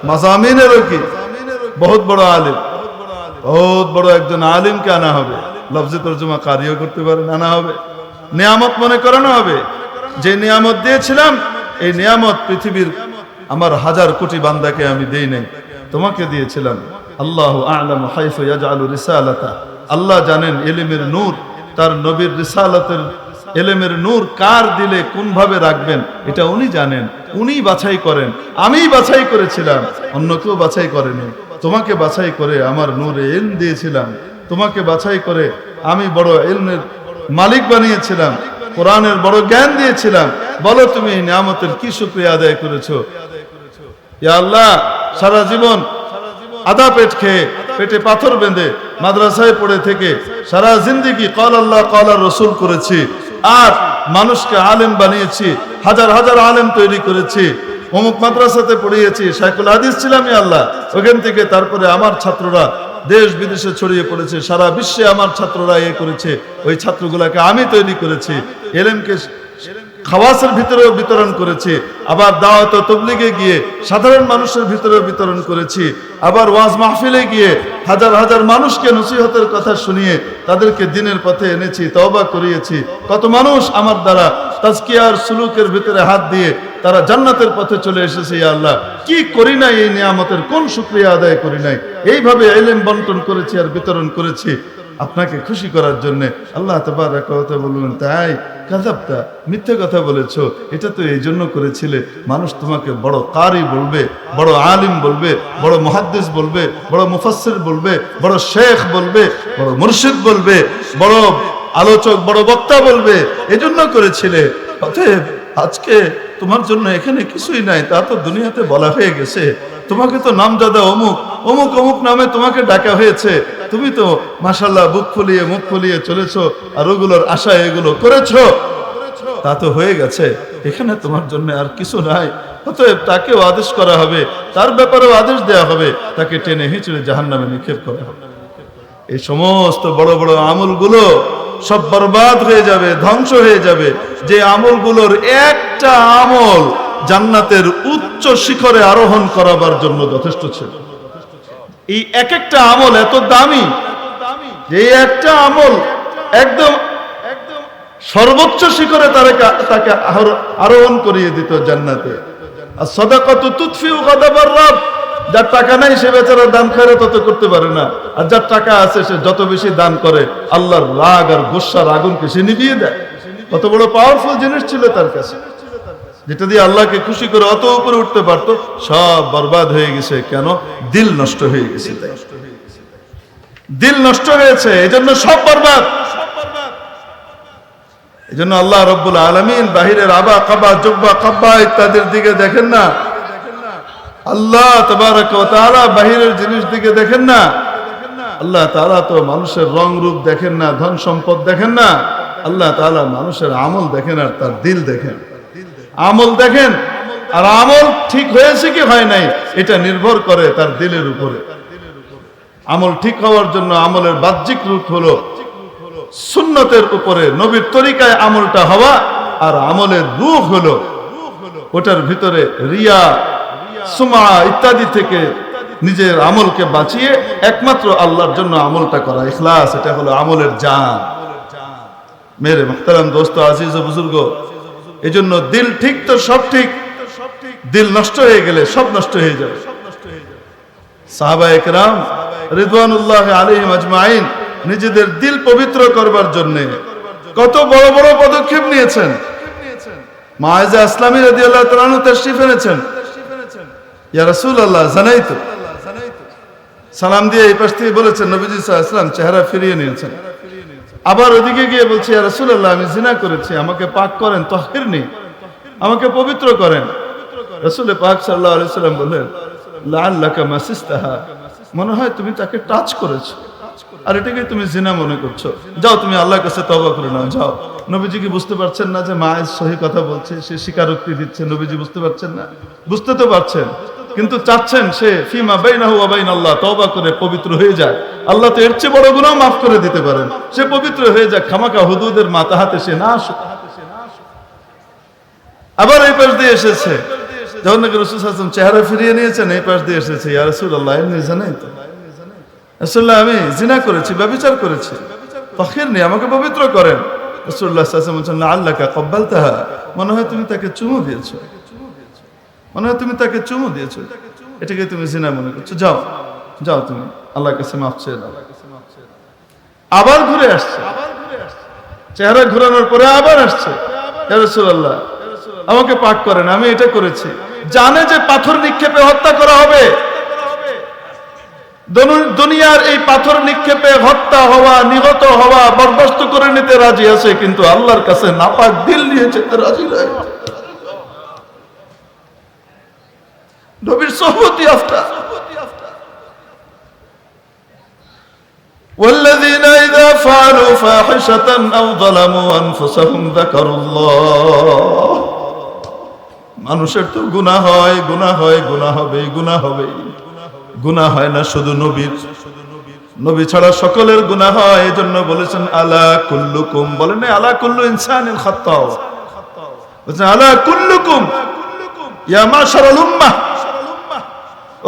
মাযামিনেরও কি বহুত বড় আলিম, বহুত বড় একজন আলিমকে আনা হবে। লফজে তরজমা কারিও করতে পারেন, আনা হবে। নিয়ামত মনে করানো হবে, যে নিয়ামত দিয়েছিলাম এই নিয়ামত পৃথিবীর আমার হাজার কোটি বান্দাকে আমি দেই নাই, তোমাকে দিয়েছিলাম। আল্লাহু আ'লামু হাইসু ইয়াজআলু রিসালাতা, আল্লাহ জানেন ইলমের নূর, তার নবীর রিসালাতের ইলমের নূর কার দিলে কোন ভাবে রাখবেন এটা উনি জানেন, উনি বাছাই করেন। আমি বাছাই করেছিলাম, অন্য কেউ বাছাই করেনি। তোমাকে বাছাই করে আমার নূরে ইলম দিয়েছিলাম, তোমাকে বাছাই করে আমি বড় ইলমের মালিক বানিয়েছিলাম, কোরআনের বড় জ্ঞান দিয়েছিলাম। বলো তুমি এই নিয়ামতের কি শুকরিয়া আদায় করেছো? ইয়া আল্লাহ, সারা জীবন আদা পেট খেয়ে, পেটে পাথর বেঁধে মাদ্রাসায় পড়ে থেকে সারা জিন্দেগি ক্বাল আল্লাহ ক্বাল রাসূল করেছি, আর মানুষকে আলেম বানিয়েছি, হাজার হাজার আলেম তৈরি করেছি, অমুক মাদ্রাসাতে পড়িয়েছি, শাইখুল হাদিস ছিলাম ইয়া আল্লাহ। ওখান থেকে তারপরে আমার ছাত্ররা দেশ বিদেশে ছড়িয়ে পড়েছে, সারা বিশ্বে আমার ছাত্ররা এ করেছে, ওই ছাত্রগুলাকে আমি তৈরি করেছি, ইলমকে খাওয়াসের ভিতরেও বিতরণ করেছি, আবার দাওয়াত ও তাবলীগে গিয়ে সাধারণ মানুষের ভিতরেও বিতরণ করেছি, আবার ওয়াজ মাহফিলে গিয়ে হাজার হাজার মানুষকে নসিহতের কথা শুনিয়ে তাদেরকে দ্বীনের পথে এনেছি, তওবা করিয়েছি। কত মানুষ আমার দ্বারা তাজকিয়ার সুলুকের ভিতরে হাত দিয়ে তারা জান্নাতের পথে চলে এসেছে। ইয়া আল্লাহ, কি করি নাই এই নিয়ামতের, কোন শুকরিয়া আদায় করি নাই? এইভাবে ইলম বন্টন করেছি আর বিতরণ করেছি আপনাকে খুশি করার জন্য। আল্লাহ তাবারক ওয়া তাআলা বললেন, তাই কাযাবতা, মিথ্যে কথা বলেছো। এটা তো এই জন্য করেছিলে মানুষ তোমাকে বড় কারি বলবে, বড় আলিম বলবে, বড় মুহাদ্দিস বলবে, বড় মুফাসসির বলবে, বড় শেখ বলবে, বড় মুর্শিদ বলবে, বড় আলোচক, বড় বক্তা বলবে, এজন্য করেছিলে। অতএব আজকে তোমার জন্য এখানে কিছুই নাই, তা তো দুনিয়াতে বলা হয়ে গেছে। তোমাকে তো নামজাদা অমুক অমুক অমুক নামে তোমাকে ডাকা হয়েছে, তুমি তো মাশাআল্লাহ বুক ফুলিয়ে মুখ ফুলিয়ে চলেছো, আর ওগুলোর আশায় এগুলো করেছো, তা তো হয়ে গেছে। এখানে তোমার জন্য আর কিছু নাই। অতএব তাকেও আদেশ করা হবে, তার ব্যাপারেও আদেশ দেওয়া হবে, তাকে টেনে হিঁচড়ে জাহান্নামে নিক্ষেপ করা হবে। এই সমস্ত বড় বড় আমলগুলো সব বরবাদ হয়ে যাবে, ধ্বংস হয়ে যাবে। যে আমলগুলোর একটা আমল জান্নাতের উচ্চ শিখরে আরোহণ করাবার জন্য যথেষ্ট ছিল। এই এক একটা আমল এত দামি যে একটা আমল একদম সর্বোচ্চ শিখরে তাকে আরোহণ করিয়ে দিত জান্নাতে। আর সাদাকাতু তুতফিউ গাদাবার রব, যার টাকা নাই সে বেচারা দান খয়রাত তত করতে পারে না, আর যার টাকা আছে সে যত বেশি দান করে আল্লাহর রাগ আর গুসার আগুনকে সে নিভিয়ে দেয়। কত বড় পাওয়ারফুল জিনিস ছিল তার কাছে, যেটা দিয়ে আল্লাহকে খুশি করে অত উপরে উঠতে পারতো। সব বরবাদ হয়ে গেছে। কেন? দিল নষ্ট হয়ে গেছে। তাই দিল নষ্ট হয়েছে, এজন্য সব বরবাদ। এজন্য আল্লাহ রাব্বুল আলামিন বাহিরের আবা কাবা জুব্বা কাব্বা ইত্যাদির দিকে দেখেন না, আল্লাহ তাবারক ওয়া তাআলা বাহিরের জিনিস দিকে দেখেন না। আল্লাহ তাআলা তো মানুষের রং রূপ দেখেন না, ধন সম্পদ দেখেন না। আল্লাহ তাআলা মানুষের আমল দেখেন আর তার দিল দেখেন। আমল দেখেন, আর আমল ঠিক হয়েছে কি হয় নাই এটা নির্ভর করে তার দিলের উপরে। আমল ঠিক হওয়ার জন্য আমলের বাহ্যিক রূপ হলো সুন্নতের উপরে, নবীর তরিকায় আমলটা হওয়া, আর আমলের রূহ হলো ওটার ভিতরে রিয়া সুমা ইত্যাদি থেকে নিজের আমলকে বাঁচিয়ে একমাত্র আল্লাহর জন্য আমলটা করা, ইখলাস। এটা হলো আমলের জান। মেরে মুহতারাম দোস্ত, আজিজ ও বুজুর্গ, এজন্য দিল ঠিক তো সব ঠিক, দিল নষ্ট হয়ে গেলে সব নষ্ট হয়ে যাবে। সাহাবায়ে কেরাম রিদওয়ানুল্লাহি আলাইহিম আজমাইন নিজেদের দিল পবিত্র করবার জন্য কত বড় বড় পদক্ষেপ নিয়েছেন। মায়েজা আসলামী রাদিয়াল্লাহু তাআলা আনহু তাশরীফ এনেছেন, ইয়া রাসূলুল্লাহ জানাইতু সালাম দিয়ে এই পাশ থেকে বলেছেন নবীজি সাল্লাল্লাহু আলাইহি ওয়াসাল্লাম চেহারা ফিরিয়ে নিয়েছেন। আবার ওদিকে গিয়ে বলছি ইয়া রাসূলুল্লাহ আমি জিনা করেছি, আমাকে পাক করেন, তাহহিরনি, আমাকে পবিত্র করেন। রাসূল পাক সাল্লাল্লাহু আলাইহি ওয়াসাল্লাম বললেন লাআল্লাকা মাসিস্তাহা, মনে হয় তুমি তাকে টাচ করেছো, আর এটাকে তুমি জিনা মনে করছো, যাও তুমি আল্লাহর কাছে তওবা করে নাও, যাও। নবীজি কি বুঝতে পারছেন না যে মায়ের সহি কথা বলছে, সে স্বীকারোক্তি দিচ্ছে? নবীজি বুঝতে পারছেন না? বুঝতে তো পারছেন, কিন্তু চাচ্ছেন সে ফিমা বাইনাহু ওয়া বাইনাল্লাহ তওবা করে পবিত্র হয়ে যায়। আল্লাহ তো এর চেয়ে বড় গুনাহ মাফ করে দিতে পারেন, সে পবিত্র হয়ে যায়, খামাকা হুদুদের মাতাহাতে সে না আসুক। আবার এই পাশ দিয়ে এসেছে, যখন নাকি রাসূল সাল্লাল্লাহু আলাইহি ওয়াসাল্লাম চেহারা ফিরিয়ে নিয়েছেন, এই পাশ দিয়ে এসেছে ইয়া রাসূলুল্লাহ এমনি জানেন তো আসলে আমি জিনা করেছি, ব্যভিচার করেছি, তাহহিরনি, আমাকে পবিত্র করেন। রাসূলুল্লাহ সাল্লাল্লাহু আলাইহি ওয়াসাল্লাম বলেন লাআল্লাকা ক্বাবালতাহা, মনে হয় তুমি তাকে চুমু দিয়েছো, মনে হয় তুমি তাকে চুমু দিয়েছো, এটাকে তুমি জিনা মনে করছো, যাও যাও তুমি আল্লাহর কাছে মাফ চেয়ে দাও। আবার ঘুরে আসছে, চেহারা ঘোরানোর পরে আবার আসছে, ইয়া রাসূলুল্লাহ আমাকে পাক করেন, আমি এটা করেছি। জানে যে পাথর নিক্ষেপে হত্যা করা হবে, দুনিয়ার এই পাথর নিক্ষেপে হত্যা হওয়া, নিহত হওয়া বরদাস্ত করে নিতে রাজি আছে, কিন্তু আল্লাহর কাছে নাপাক দিল নিয়ে যেতে রাজি নয়। নবীর সোহবতি আফতা। والذين إذا فعلوا فاحشة أو ظلموا أنفسهم ذكروا الله। মানুষের তো গুনাহ হয়, গুনাহ হয়, গুনাহ হবে, গুনাহ হবে। গুনাহ হয় না শুধু নবীর, নবী ছাড়া সকলের গুনাহ হয়। এজন্য বলেছেন আলা কুল্লুকুম, বলেন না আলা কুল্লু ইনসানিন খাত্তা, বলেছেন আলা কুল্লুকুম ইয়া মাশারাল উম্মাহ,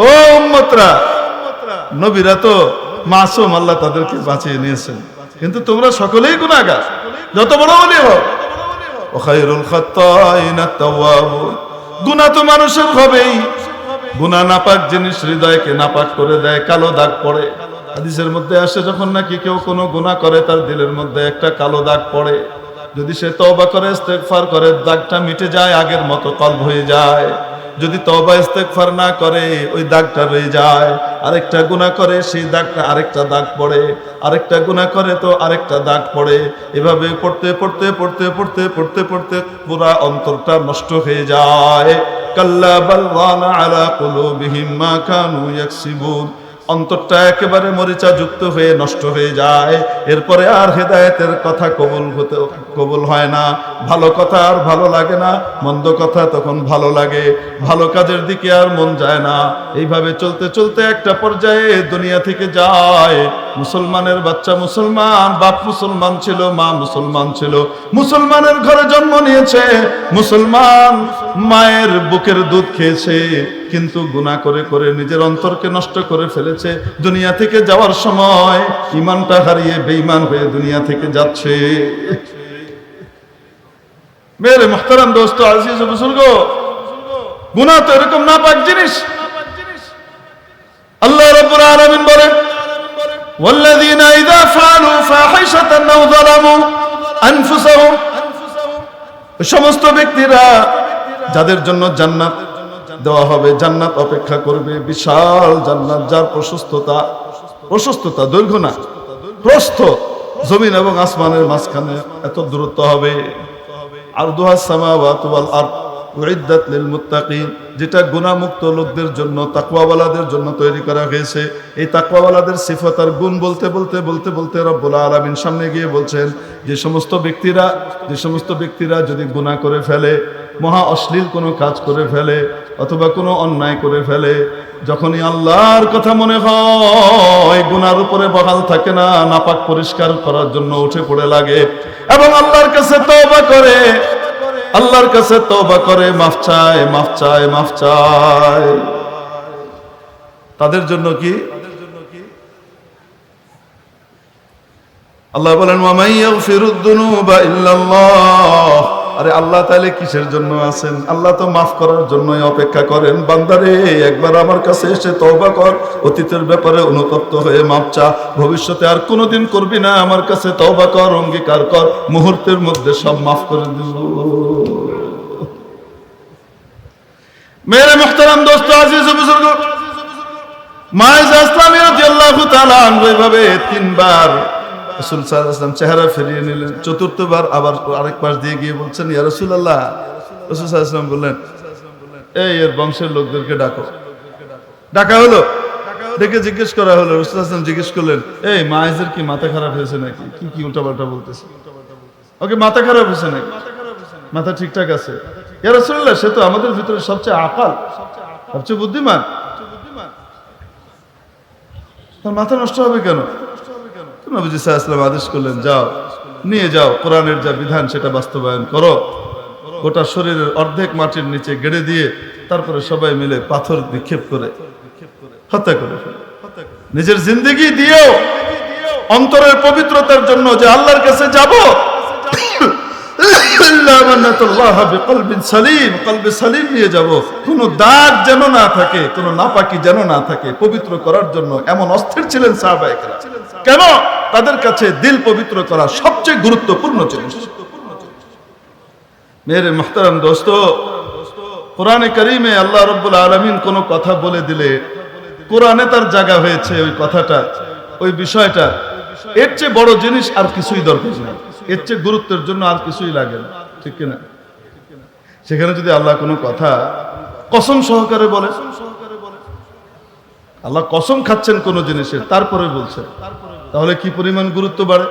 ও উম্মতরা, নবীরা তো মাসুম, আল্লাহ তাদেরকে বাঁচিয়ে নিয়েছেন, কিন্তু তোমরা সকলেই গুনাহগার, যত বড় ওলি হও। ওয়া খায়রুল খাত্তাইনা তাওয়াবুন, গুনাহ তো মানুষের হবেই, গুনাহ নাপাক জিনিস হৃদয়কে নাপাক করে দেয়, কালো দাগ পড়ে। হাদিসের মধ্যে আসে যখন নাকি কেউ কোনো গুনাহ করে তার দিলের মধ্যে একটা কালো দাগ পড়ে, যদি সে তওবা করে ইস্তেগফার করে দাগটা মিটে যায়, আগের মতো কলব হয়ে যায়। যদি তওবা ইস্তেগফার না করে ওই দাগটা রয়ে যায়, আরেকটা গুনাহ করে সেই দাগটা আরেকটা দাগ পড়ে, আরেকটা গুনাহ করে তো আরেকটা দাগ পড়ে, এভাবে পড়তে পড়তে পড়তে পড়তে পড়তে পড়তে পুরা অন্তরটা নষ্ট হয়ে যায়। কাল্লা বাল রানা আলা কুলুবিহিম মা কানু ইয়াকসিবুন, অন্তরটা একেবারে মরিচা যুক্ত হয়ে নষ্ট হয়ে যায়। এরপরে আর হেদায়েতের কথা কবুল হয় না, ভালো কথা আর ভালো লাগে না, মন্দ কথা তখন ভালো লাগে, ভালো কাজের দিকে আর মন যায় না। এইভাবে চলতে চলতে একটা পর্যায়ে দুনিয়া থেকে যায়। মুসলমানের বাচ্চা মুসলমান, বাপ মুসলমান ছিল, মা মুসলমান ছিল, মুসলমানের ঘরে জন্ম নিয়েছে, মুসলমান মায়ের বুকের দুধ খেয়েছে, কিন্তু গুনাহ করে করে নিজের অন্তরকে নষ্ট করে ফেলেছে। দুনিয়া থেকে যাওয়ার সময় ঈমানটা হারিয়ে বেঈমান হয়ে দুনিয়া থেকে যাচ্ছে। মেরে মুহতারাম দোস্ত, আজিজ বুজুর্গ, গুনাহ তো এরকম নাপাক জিনিস। আল্লাহ রাব্বুল আলামিন বলেন ওয়াল্লাযীনা ইযা ফাআলু ফাহিশাতান আও যালামু আনফুসাহুম, সমস্ত ব্যক্তিরা যাদের জন্য জান্নাত দেওয়া হবে, জান্নাত অপেক্ষা করবে, বিশাল জান্নাত, যার প্রশস্ততা দৈর্ঘ্য না প্রস্থ, জমিন এবং আসমানের মাঝখানে এত দূরত্ব হবে। আরদুহাস সামাওয়াতু ওয়াল আরদ উইদ্দাত লিল মুত্তাকিন, যেটা গুনাহমুক্ত লোকদের জন্য, তাকওয়াওয়ালাদের জন্য তৈরি করা হয়েছে। এই তাকওয়াওয়ালাদের সিফাত আর গুণ বলতে বলতে বলতে বলতে রব্বুল আলামিন সামনে গিয়ে বলছেন যে সমস্ত ব্যক্তিরা যদি গুনাহ করে ফেলে, মহা অশ্লীল কোনো কাজ করে ফেলে অথবা কোনো অন্যায় করে ফেলে, যখনই আল্লাহর কথা মনে হয় গুনার উপরে বহাল থাকে না, নাপাক পরিষ্কার করার জন্য উঠে পড়ে লাগে এবং আল্লাহর কাছে তওবা করে, আল্লাহর কাছে তওবা করে, মাফ চায়, মাফ চায়, মাফ চায়। তাদের জন্য কি আল্লাহ বলেন ওয়া মান ইয়াগফিরুদ দুনুবা ইল্লাল্লাহ। আরে আল্লাহ তাআলা কিসের জন্য আছেন? আল্লাহ তো মাফ করার জন্যই অপেক্ষা করেন। বান্দারে একবার আমার কাছে এসে তওবা কর, অতীতের ব্যাপারে অনুতপ্ত হয়ে মাফ চা, ভবিষ্যতে আর কোনোদিন করবি না, আমার কাছে তওবা কর, অঙ্গীকার কর, মুহূর্তের মধ্যে সব মাফ করে দেব। মেরে মুহতারাম দোস্ত, আজিজ বুজুর্গ, মাইজ আসলামী রাদিয়াল্লাহু তাআলা আনহু এভাবে তিনবার রাসূল সাল্লাল্লাহু আলাইহি ওয়াসাল্লাম চেহারা ফিরিয়ে নিলেন। চতুর্থবার আবার আরেক পাশ দিয়ে গিয়ে বলছেন, ইয়া রাসূলুল্লাহ। রাসূল সাল্লাল্লাহু আলাইহি ওয়াসাল্লাম বললেন, এই এর বংশের লোকদেরকে ডাকো। ডাকা হলো, ডেকে জিজ্ঞেস করা হলো। রাসূল সাল্লাল্লাহু আলাইহি ওয়াসাল্লাম জিজ্ঞেস করলেন, এই মাইজের কি মাথা খারাপ হয়েছে নাকি? কি উল্টাপাল্টা বলতেছে? ওকে মাথা খারাপ হয়েছে নাকি? মাথা ঠিকঠাক আছে। ইয়া রাসূলুল্লাহ, সে তো আমাদের ভিতরে সবচেয়ে আকল, সবচেয়ে বুদ্ধিমান, তার মাথা নষ্ট হবে কেন? নবীজি সাল্লাল্লাহু আলাইহি ওয়াসাল্লাম আদেশ করলেন, যাও নিয়ে যাও, কোরআনের যা বিধান সেটা বাস্তবায়ন করো। গোটা শরীরের অর্ধেক মাটির নিচে গেড়ে দিয়ে তারপরে সবাই মিলে পাথর নিক্ষেপ করে হত্যা করে ফেলে। নিজের জিন্দেগি দিয়েও অন্তরের পবিত্রতার জন্য যে আল্লাহর কাছে যাব, কলবে সালিম নিয়ে যাব, কোনো দাগ যেন না থাকে, কোনো নাপাকি যেন না থাকে, পবিত্র করার জন্য এমন অস্থির ছিলেন সাহাবায়ে কেরাম। কেন? তাদের কাছে দিল পবিত্র করা সবচেয়ে গুরুত্বপূর্ণ জিনিস। মেরে মুহতারাম দোস্ত, কোরআনে কারীমে আল্লাহ রাব্বুল আলামিন কোনো কথা বলে দিলে কোরআনে তার জায়গা হয়েছে, ওই কথাটা, ওই বিষয়টা, এর চেয়ে বড় জিনিস আর কিছুই দরকার নেই, এর চেয়ে গুরুত্বের জন্য আর কিছুই লাগে না, ঠিক কিনা? সেখানে যদি আল্লাহ কোনো কথা কসম সহকারে বলে, আল্লাহ কসম খাচ্ছেন কোন জিনিসের, তারপরে বলছেন, তাহলে কি পরিমাণ গুরুত্ব বাড়ে?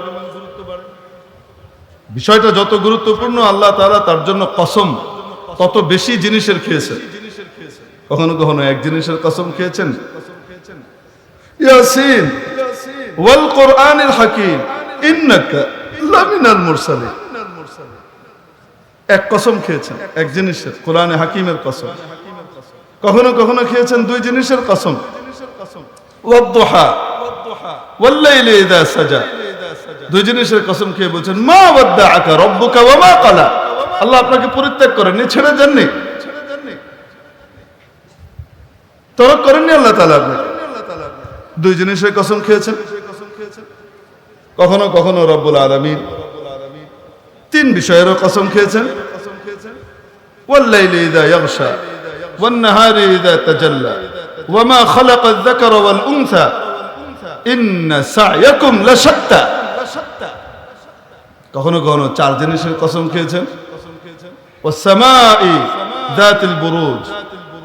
বিষয়টা যত গুরুত্বপূর্ণ, আল্লাহ তাআলা তার জন্য কসম তত বেশি জিনিসের খেয়েছেন। কখনো কখনো এক জিনিসের কসম খেয়েছেন, ইয়াসিন ওয়াল কোরআনিল হাকিম ইন্নাকা লামিনাল মুরসালিন। এক কসম খেয়েছেন এক জিনিসের, কোরআনে হাকিমের কসম। কখনো কখনো খেয়েছেন দুই জিনিসের কসম, ওয়াদ-দুহা ওয়াল-লাইলি ইযা সাজা। দুই জিনিসের কসম খেয়ে বলছেন, মা ওয়াদ্দাআকা রাব্বুকা ওয়া মা ক্বালা। আল্লাহ আপনাকে পরিত্যাগ করেননি, ছেড়ে দেননি, তরক করেননি আল্লাহ তাআলা আপনাকে। দুই জিনিসের কসম খেয়েছেন। কখনো কখনো রব্বুল আলামিন তিন বিষয়েরও কসম খেয়েছেন, ওয়াল-লাইলি ইযা ইয়াগশা ওয়ান-নাহারি ইযা তাজাল্লা ওয়া মা খালাকায যাকারা ওয়াল-উনসা ইন্না সা'য়াকুম লাশাত্তা। কখনো কখনো চার জিনিসের কসম খেয়েছেন, ওয়াস-সামাই যাতিল বুরুজ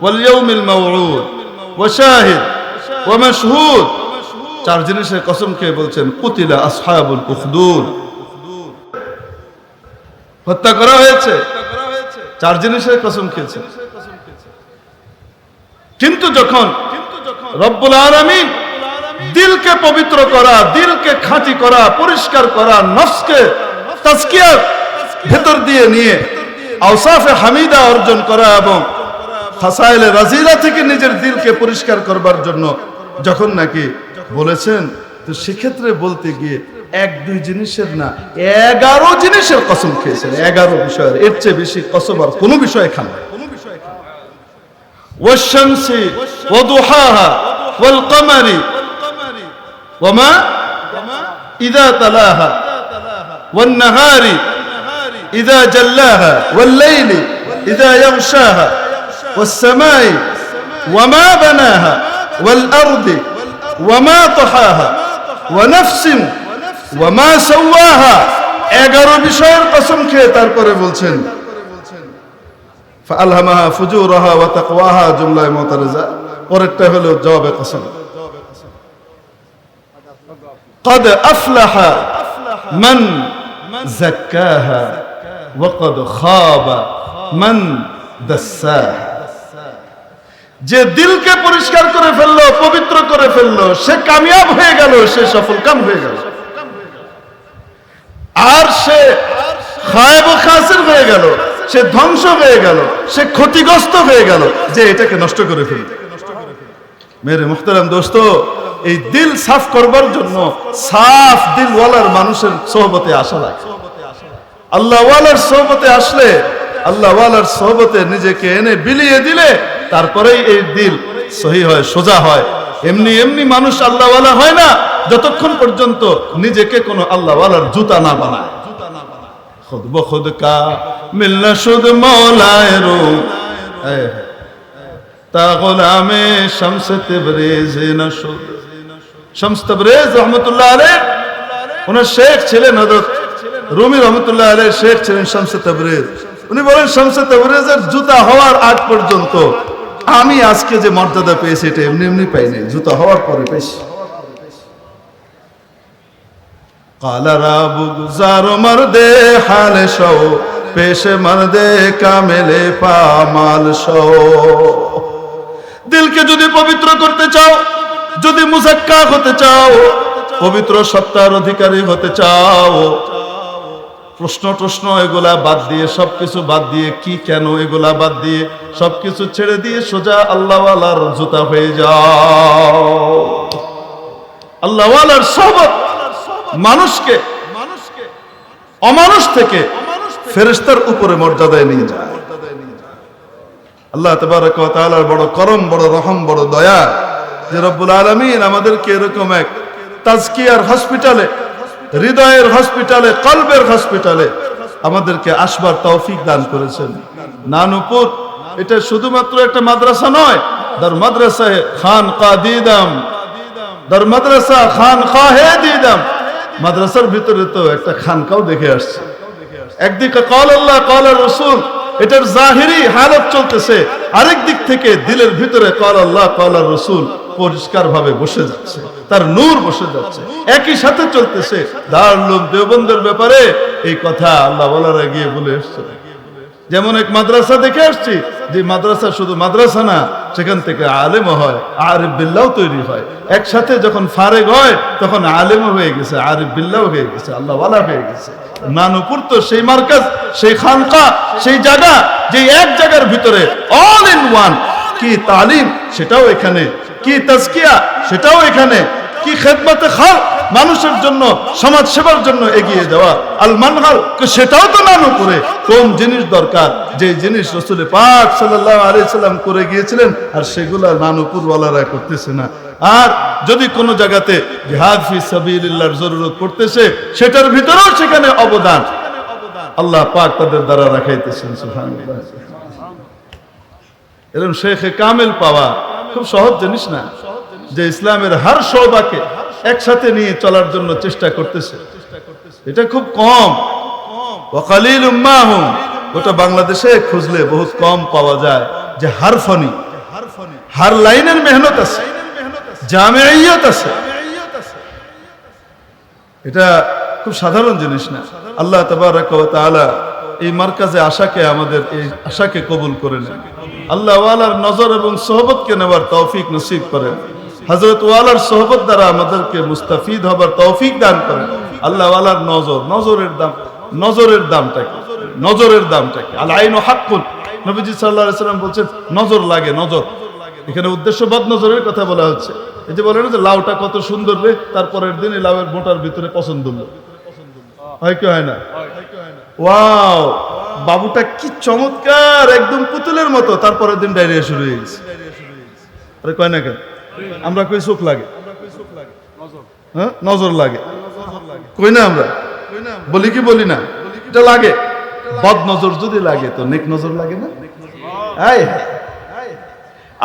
ওয়াল-ইয়াউমিল মাওউদ ওয়া শাহিদ ওয়া মাশহুদ। চার জিনিসের কসম খেয়ে বলছেন, কুতিলা আসহাবুল উখদুদ, হত্যা করা হয়েছে। চার জিনিসের কসম খেয়েছেন। কিন্তু যখন রব্বুল আলামিন দিলকে পবিত্র করা, দিলকে খাঁটি করা, পরিষ্কার করা, নফসকে তাজকিয়ার ভেতর দিয়ে নিয়ে আওসাফে হামিদা অর্জন করা এবং ফাসাইলে রাজিলা থেকে নিজের দিলকে পরিষ্কার করবার জন্য যখন নাকি বলেছেন, তো সেক্ষেত্রে বলতে গিয়ে এক দুই জিনিসের না, 11 জিনিসের কসম খেয়েছেন। 11 বিষয়ের, এর চেয়ে বেশি কসম আর কোনো বিষয়ে খান না। ওয়াশ-শামসি ওয়া-দুহাহা ওয়াল-কমারি ওয়া মা ইযা তালাহা ওয়ান-নাহারি ইযা জাল্লাহা ওয়াল-লাইলি ইযা ইয়াগশাহা ওয়াস-সামাই ওয়া মা বানাহা ওয়াল-আরদি ওয়া মা তাহাহা ওয়া নাফসিন ওয়া মা সাওয়াহা। 11 বিষয়ের কসম খেয়ে তারপরে বলছেন, ফাআলহামাহা ফুজুরাহা ওয়া তাকওয়াহা, জুমলায়ে মুতারাজা। পরেরটা হলো জবাবে কসম, قد أفلح من زكاها وقد خاب من دساها। যে দিলকে পরিষ্কার করে ফেললো, পবিত্র করে ফেললো, সে কামিয়াব হয়ে গেল, সে সফলকাম হয়ে গেল। আর সে খায়েব ও খাসির হয়ে গেল, সে ধ্বংস হয়ে গেল, সে ক্ষতিগ্রস্ত হয়ে গেল যে এটাকে নষ্ট করে ফেলল। মেরে মুহতারাম দোস্ত, এই দিল সাফ করবার জন্য সাফ দিলওয়ালার মানুষের সোহবতে আসা লাগে। আল্লাহওয়ালার সোহবতে আসলে, আল্লাহওয়ালার সোহবতে নিজেকে এনে বিলিয়ে দিলে তারপরেই এই দিল সহি হয়, সোজা হয়। এমনি এমনি মানুষ আল্লাহওয়ালা হয় না যতক্ষণ পর্যন্ত নিজেকে কোনো আল্লাহওয়ালার জুতা না বানায়। খুদ বখুদ কা মিলনা শুদ মৌলায়ে রূম, তা গোলামে শামস তবরেজ নশদ। শামস তবরেজ রহমতুল্লাহ আলাইহ, ওনার শেখ ছিলেন হযরত রুমি রহমতুল্লাহ আলাইহ, শেখ ছিলেন শামস তবরেজ। উনি বলেন শামস তবরেজের জুতা হওয়ার আগ পর্যন্ত আমি আজকে যে মর্যাদা পেয়েছি এটা এমনি এমনি পাইনি, জুতা হওয়ার পরে পেয়েছি। কালারা বুগজার মর্দে হাল শো, পেশে মর্দে কামেলে পামাল শো। দিলকে যদি পবিত্র করতে চাও, যদি মুজাক্কা হতে চাও, পবিত্র সত্তার অধিকারী হতে চাও, প্রশ্ন এগুলা বাদ দিয়ে, সবকিছু বাদ দিয়ে, কি কেন এগুলা বাদ দিয়ে সবকিছু ছেড়ে দিয়ে সোজা আল্লাহওয়ালার জুতা হয়ে যাও। আল্লাহওয়ালার সোহবত মানুষকে অমানুষ থেকে ফেরেশতার উপরে মর্যাদায় নিয়ে যায়। আল্লাহ তাবারক ওয়া তাআলার বড় করম, বড় রহম, বড় দয়া যে রব্বুল আলামিন আমাদেরকে এরকম এক তাজকিয়ার হসপিটালে, হৃদয়ের হসপিটালে, কলবের হসপিটালে আমাদেরকে আসবার তৌফিক দান করেছেন। নানুপুর এটা শুধুমাত্র একটা মাদ্রাসা নয়, দার মাদ্রাসা খানকা দিদাম, দার মাদ্রাসা খানকাহে দিদাম। মাদ্রাসার ভিতরে তো একটা খানকাও দেখে আসছে। একদিকে ক্বাল আল্লাহ ক্বাল রাসূল, এটার জাহিরি হালত চলতেছে, আরেক দিক থেকে দিলের ভিতরে ক্বাল আল্লাহ ক্বাল রাসূল পরিষ্কার ভাবে বসে যাচ্ছে, তার নূর বসে যাচ্ছে, একই সাথে চলতেছে। দারুল উলুম দেওবন্দের ব্যাপারে এই কথা আল্লাহ ওয়ালারা গিয়ে বলে আসছে। যেমন এক মাদ্রাসা দেখে আসছি, যে মাদ্রাসা শুধু মাদ্রাসা না, সেখান থেকে আলেমও হয়, আরিফ বিল্লাহ তৈরি হয়। একসাথে যখন ফারেগ হয় তখন আলেমও হয়ে গেছে, আরিফ বিল্লাহ হয়ে গেছে, আল্লাহ ওয়ালা হয়ে গেছে। নানুপুর তো সেই মার্কাজ, সেই খানকা, সেই জায়গা, যে এক জায়গার ভিতরে অল ইন ওয়ান। কি তালিম সেটাও এখানে, কি তাজকিয়া সেটাও এখানে, কি খেদমতে খালক মানুষের জন্য, সমাজ সেবার জন্য এগিয়ে যাওয়া আল মানহাল সেটাও তো নানুপুরে। কোন জিনিস দরকার, যে জিনিস রাসূল পাক সাল্লাল্লাহু আলাইহি সাল্লাম করে গিয়েছিলেন, আর সেগুলা নানুপুর ওয়ালারা করতেছে না। আর যদি কোনো জায়গাতে জিহাদ ফি সাবিলিল্লাহর জরুরত পড়তেছে, সেটার ভিতরেও সেখানে অবদান আল্লাহ পাক তাদের দ্বারা রাখাইতেছেন। সুবহানাল্লাহ। এরকম শেখে কামেল পাওয়া খুব সহজ জিনিস না, যে ইসলামের হার শোবাকে একসাথে নিয়ে চলার জন্য চেষ্টা করতেছে, এটা খুব কম। ওয়া কালিলুম মাহুম, ওটা বাংলাদেশে খুঁজলে বহুত কম পাওয়া যায়। যে হারফনি, হার লাইনের মেহনত আছে, জামিয়াত আছে, এটা খুব সাধারণ জিনিস না। আল্লাহ তাবারক ওয়া তাআলা এই মার্কাজে আশাকে, আমাদের এই আশাকে কবুল করে নেন। আল্লাহ ওয়ালার নজর এবং সোহবতকে নেওয়ার তৌফিক নসিব করেন। হযরত ওয়ালার সোহবত দ্বারা আমাদেরকে মুস্তাফিদ হবার তৌফিক দান করেন। আল্লাহ ওয়ালার নজর, নজরের দাম, নজরের দামটা কি? নজরের দামটা কি? আল আইনু হাক্কুন। নবীজি সাল্লাল্লাহু আলাইহি সাল্লাম বলেছেন নজর লাগে, নজর। এখানে উদ্দেশ্য বদ নজরের কথা বলা হচ্ছে। এই যে বলেন যে লাউটা কত সুন্দর রে, তারপরের দিন এই লাউয়ের মোটার ভিতরে পছন্দ হলো, হয় কি হয় না? ওয়াও, বাবুটা কি চমৎকার, একদম পুতুলের মতো, তারপরের দিন ডায়রিয়া শুরু হয়ে গেছে। আরে কয় না কেন? আমরা কই চোখ লাগে, হ্যাঁ নজর লাগে, কই না? আমরা বলি কি বলি না? এটা লাগে। বদ নজর যদি লাগে তো নেক নজর লাগে না?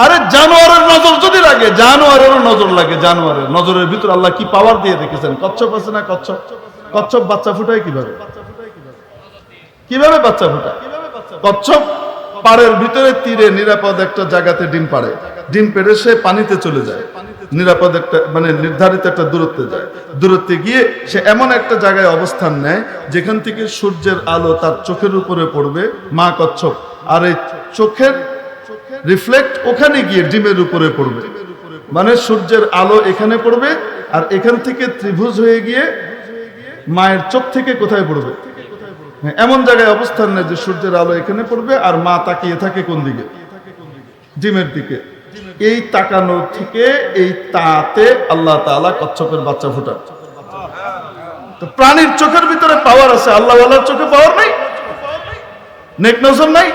আরে জানোয়ারের নজর যদি লাগে, জানোয়ারেরও নজর লাগে। জানোয়ারের নজরের ভিতর আল্লাহ কি পাওয়ার দিয়ে রেখেছেন। কচ্ছপ আছে না? কচ্ছপ, কচ্ছপ বাচ্চা ফুটায় কিভাবে? কিভাবে বাচ্চা ফুটায়? কচ্ছপ পাড়ের ভিতরে তীরে নিরাপদ একটা জায়গাতে ডিম পাড়ে, ডিম পেড়ে সে পানিতে চলে যায়, নিরাপদ একটা মানে নির্ধারিত একটা দূরত্বে যায়। দূরত্বে গিয়ে সে এমন একটা জায়গায় অবস্থান নেয় যেখান থেকে সূর্যের আলো তার চোখের উপরে পড়বে, মা কচ্ছপ, আর এই চোখের রিফ্লেক্ট ওখানে গিয়ে ডিমের উপরে পড়বে। মানে সূর্যের আলো এখানে পড়বে, আর এখান থেকে ত্রিভুজ হয়ে গিয়ে মায়ের চোখ থেকে কোথায় পড়বে? এমন জায়গায় অবস্থান নেয় যে সূর্যের আলো এখানে পড়বে, আর মা তাকিয়ে থাকে কোন দিকে? ডিমের দিকে। এই তাকানো থেকে এই তাতে আল্লাহ তাআলা কচ্ছপের বাচ্চা ফুটান। তো প্রাণীর চোখের ভিতরে পাওয়ার আছে, আল্লাহ ওয়ালার চোখে পাওয়ার নাই, নেক নজর নাই।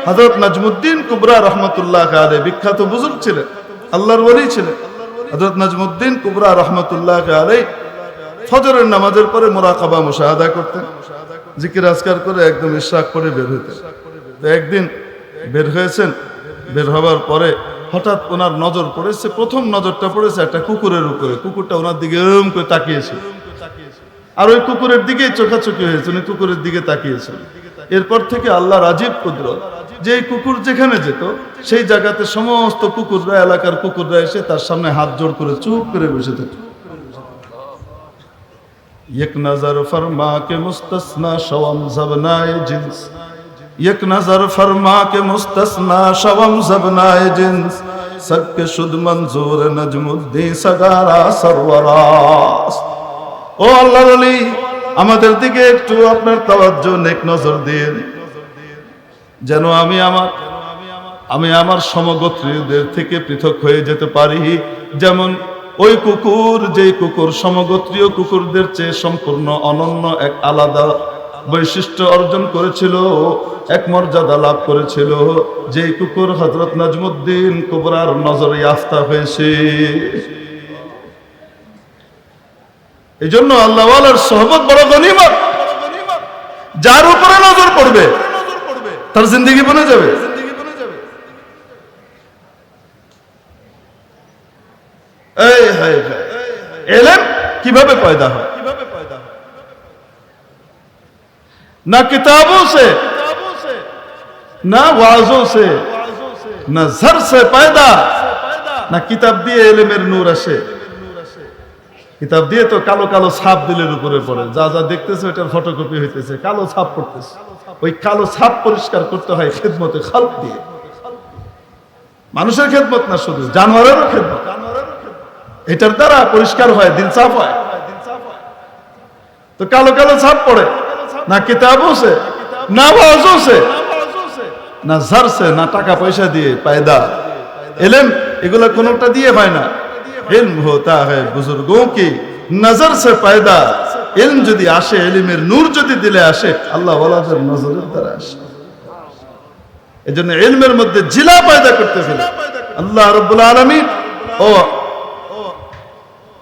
হযরত নাজমুদ্দিন কুবরা রহমতুল্লাহ আলাইহি বিখ্যাত বুজুর্গ ছিলেন, আল্লাহর ওলি ছিলেন। হযরত নাজমুদ্দিন কুবরা রহমতুল্লাহ আলাইহি ফজরের নামাজের পরে মুরাকাবা মুশাহাদা করতেন, জিকির আজকার করে একদম ইশরাক করে বের হইতেন। তো একদিন বের হয়েছেন, বের হবার পরে হঠাৎ ওনার নজর পড়েছে, প্রথম নজরটা পড়েছে একটা কুকুরের উপরে। কুকুরটা ওনার দিকে এরম করে তাকিয়েছে, আর ওই কুকুরের দিকেই চোখাচোখি হয়েছে, উনি কুকুরের দিকে তাকিয়েছেন। এরপর থেকে আল্লাহর আজীব কুদরত, যে এই কুকুর যেখানে যেত সেই জায়গাতে সমস্ত কুকুররা, এলাকার কুকুররা এসে তার সামনে হাত জোড় করে চুপ করে বসে থাকে। এক নজর ফরমা কে মুস্তাসনা শওয়াম জবনায়ে জিন্স, এক নজর ফরমা কে মুস্তাসনা শওয়াম জবনায়ে জিন্স, সবকে শুদ মঞ্জুর নজমুদ্দিন সগারা সরওয়ারাস। ও আল্লাহর ওলি, আমাদের দিকে একটু আপনার তাওয়াজ্জুহ নেক নজর দিন, যেন আমি আমার সমগোত্রীয়দের থেকে পৃথক হয়ে যেতে পারি। যেমন ওই কুকুর, যেই কুকুর সমগোত্রীয় কুকুরদের চেয়ে সম্পূর্ণ অনন্য, এক আলাদা বৈশিষ্ট্য অর্জন করেছিল, এক মর্যাদা লাভ করেছিল, যেই কুকুর হযরত নাজমুদ্দিন কুবরার নজরে আফতা হয়েছে। এই জন্য আল্লাহ ওয়ালার সোহবত বড় গনিমত। যার উপরে নজর পড়বে তার জিন্দেগি বনে যাবে। এই হায় হায়, ইলম কিভাবে পয়দা হয়? না কিতাবों से, না ওয়াজों से, না ज़र से पैदा। না কিতাব দিয়ে ইলমের নূর আসে। কিতাব দিয়ে তো কালো কালো ছাপ দিলের উপরে পড়ে, যা যা দেখতেছে ওইটার ফটোকপি হইতেছে, কালো ছাপ পড়তেছে। ওই কালো ছাপ পরিষ্কার করতে হয় খেদমতে খালক দিয়ে। মানুষের খেদমত না, শুধু জানোয়ারেরও খেদমত। এটার দ্বারা পরিষ্কার হয়, দিল সাফ হয়। তো কালো কালো ছাপ পড়ে, না কিতাবों से, না ওয়াজों से, না ज़र से, না টাকা পয়সা দিয়ে পায়দা। ইলম এগুলো কোনোটা দিয়ে হয় না। ইলম होता है बुजुर्गों की नजर से पैदा। ইলম যদি আসে, ইলমের নূর যদি দিলে আসে, আল্লাহ ওয়ালাদের নজরের দ্বারা আসে। এজন্য ইলমের মধ্যে জিলা পয়দা করতে ফেলে আল্লাহ রাব্বুল আলামিন। ও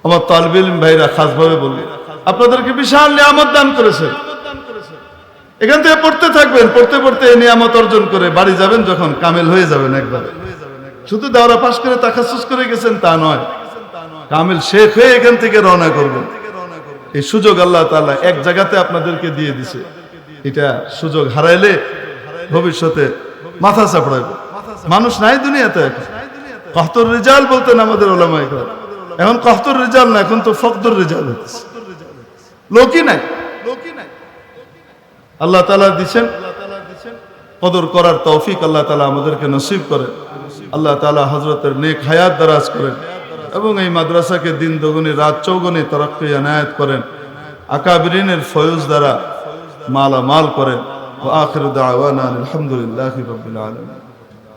আমার তালিব ইলম ভাইরা, খাস ভাবে বলবো, আপনাদেরকে বিশাল নিয়ামত দান করেছেন। এখান থেকে পড়তে থাকবেন, পড়তে পড়তে এই নিয়ামত অর্জন করে বাড়ি যাবেন, যখন কামেল হয়ে যাবেন একবারে। শুধু দাওরা পাশ করে তাখাসুস করে গেছেন তা নয়, কামেল শেখ হয়ে এখান থেকে রওনা করবেন। এই সুযোগ আল্লাহ তাআলা এক জায়গাতে আপনাদেরকে দিয়ে দিছে। এটা সুযোগ হারাইলে ভবিষ্যতে মাথা চাপড়াবে। মানুষ নাই দুনিয়াতে। এখন কহতুর রিজাল বলতেন আমাদের ওলামায়ে কেরাম, এখন কহতুর রিজাল না, এখন তো ফকদুর রিজাল হচ্ছে। লোকই নাই। আল্লাহ তাআলা দিচ্ছেন, কদর করার তৌফিক আল্লাহ তাআলা আমাদেরকে নসিব করেন। আল্লাহ তাআলা হযরতের নেক হায়াত দারাজ করেন এবং এই মাদ্রাসাকে দিন দুগুণে রাত চৌগুণে তরক্কি এনায়েত করেন। আকাবিরিনের ফয়জ দ্বারা মালামাল করেন। ওয়া আখিরু দাওয়ানা আলহামদুলিল্লাহি রাব্বিল আলামিন।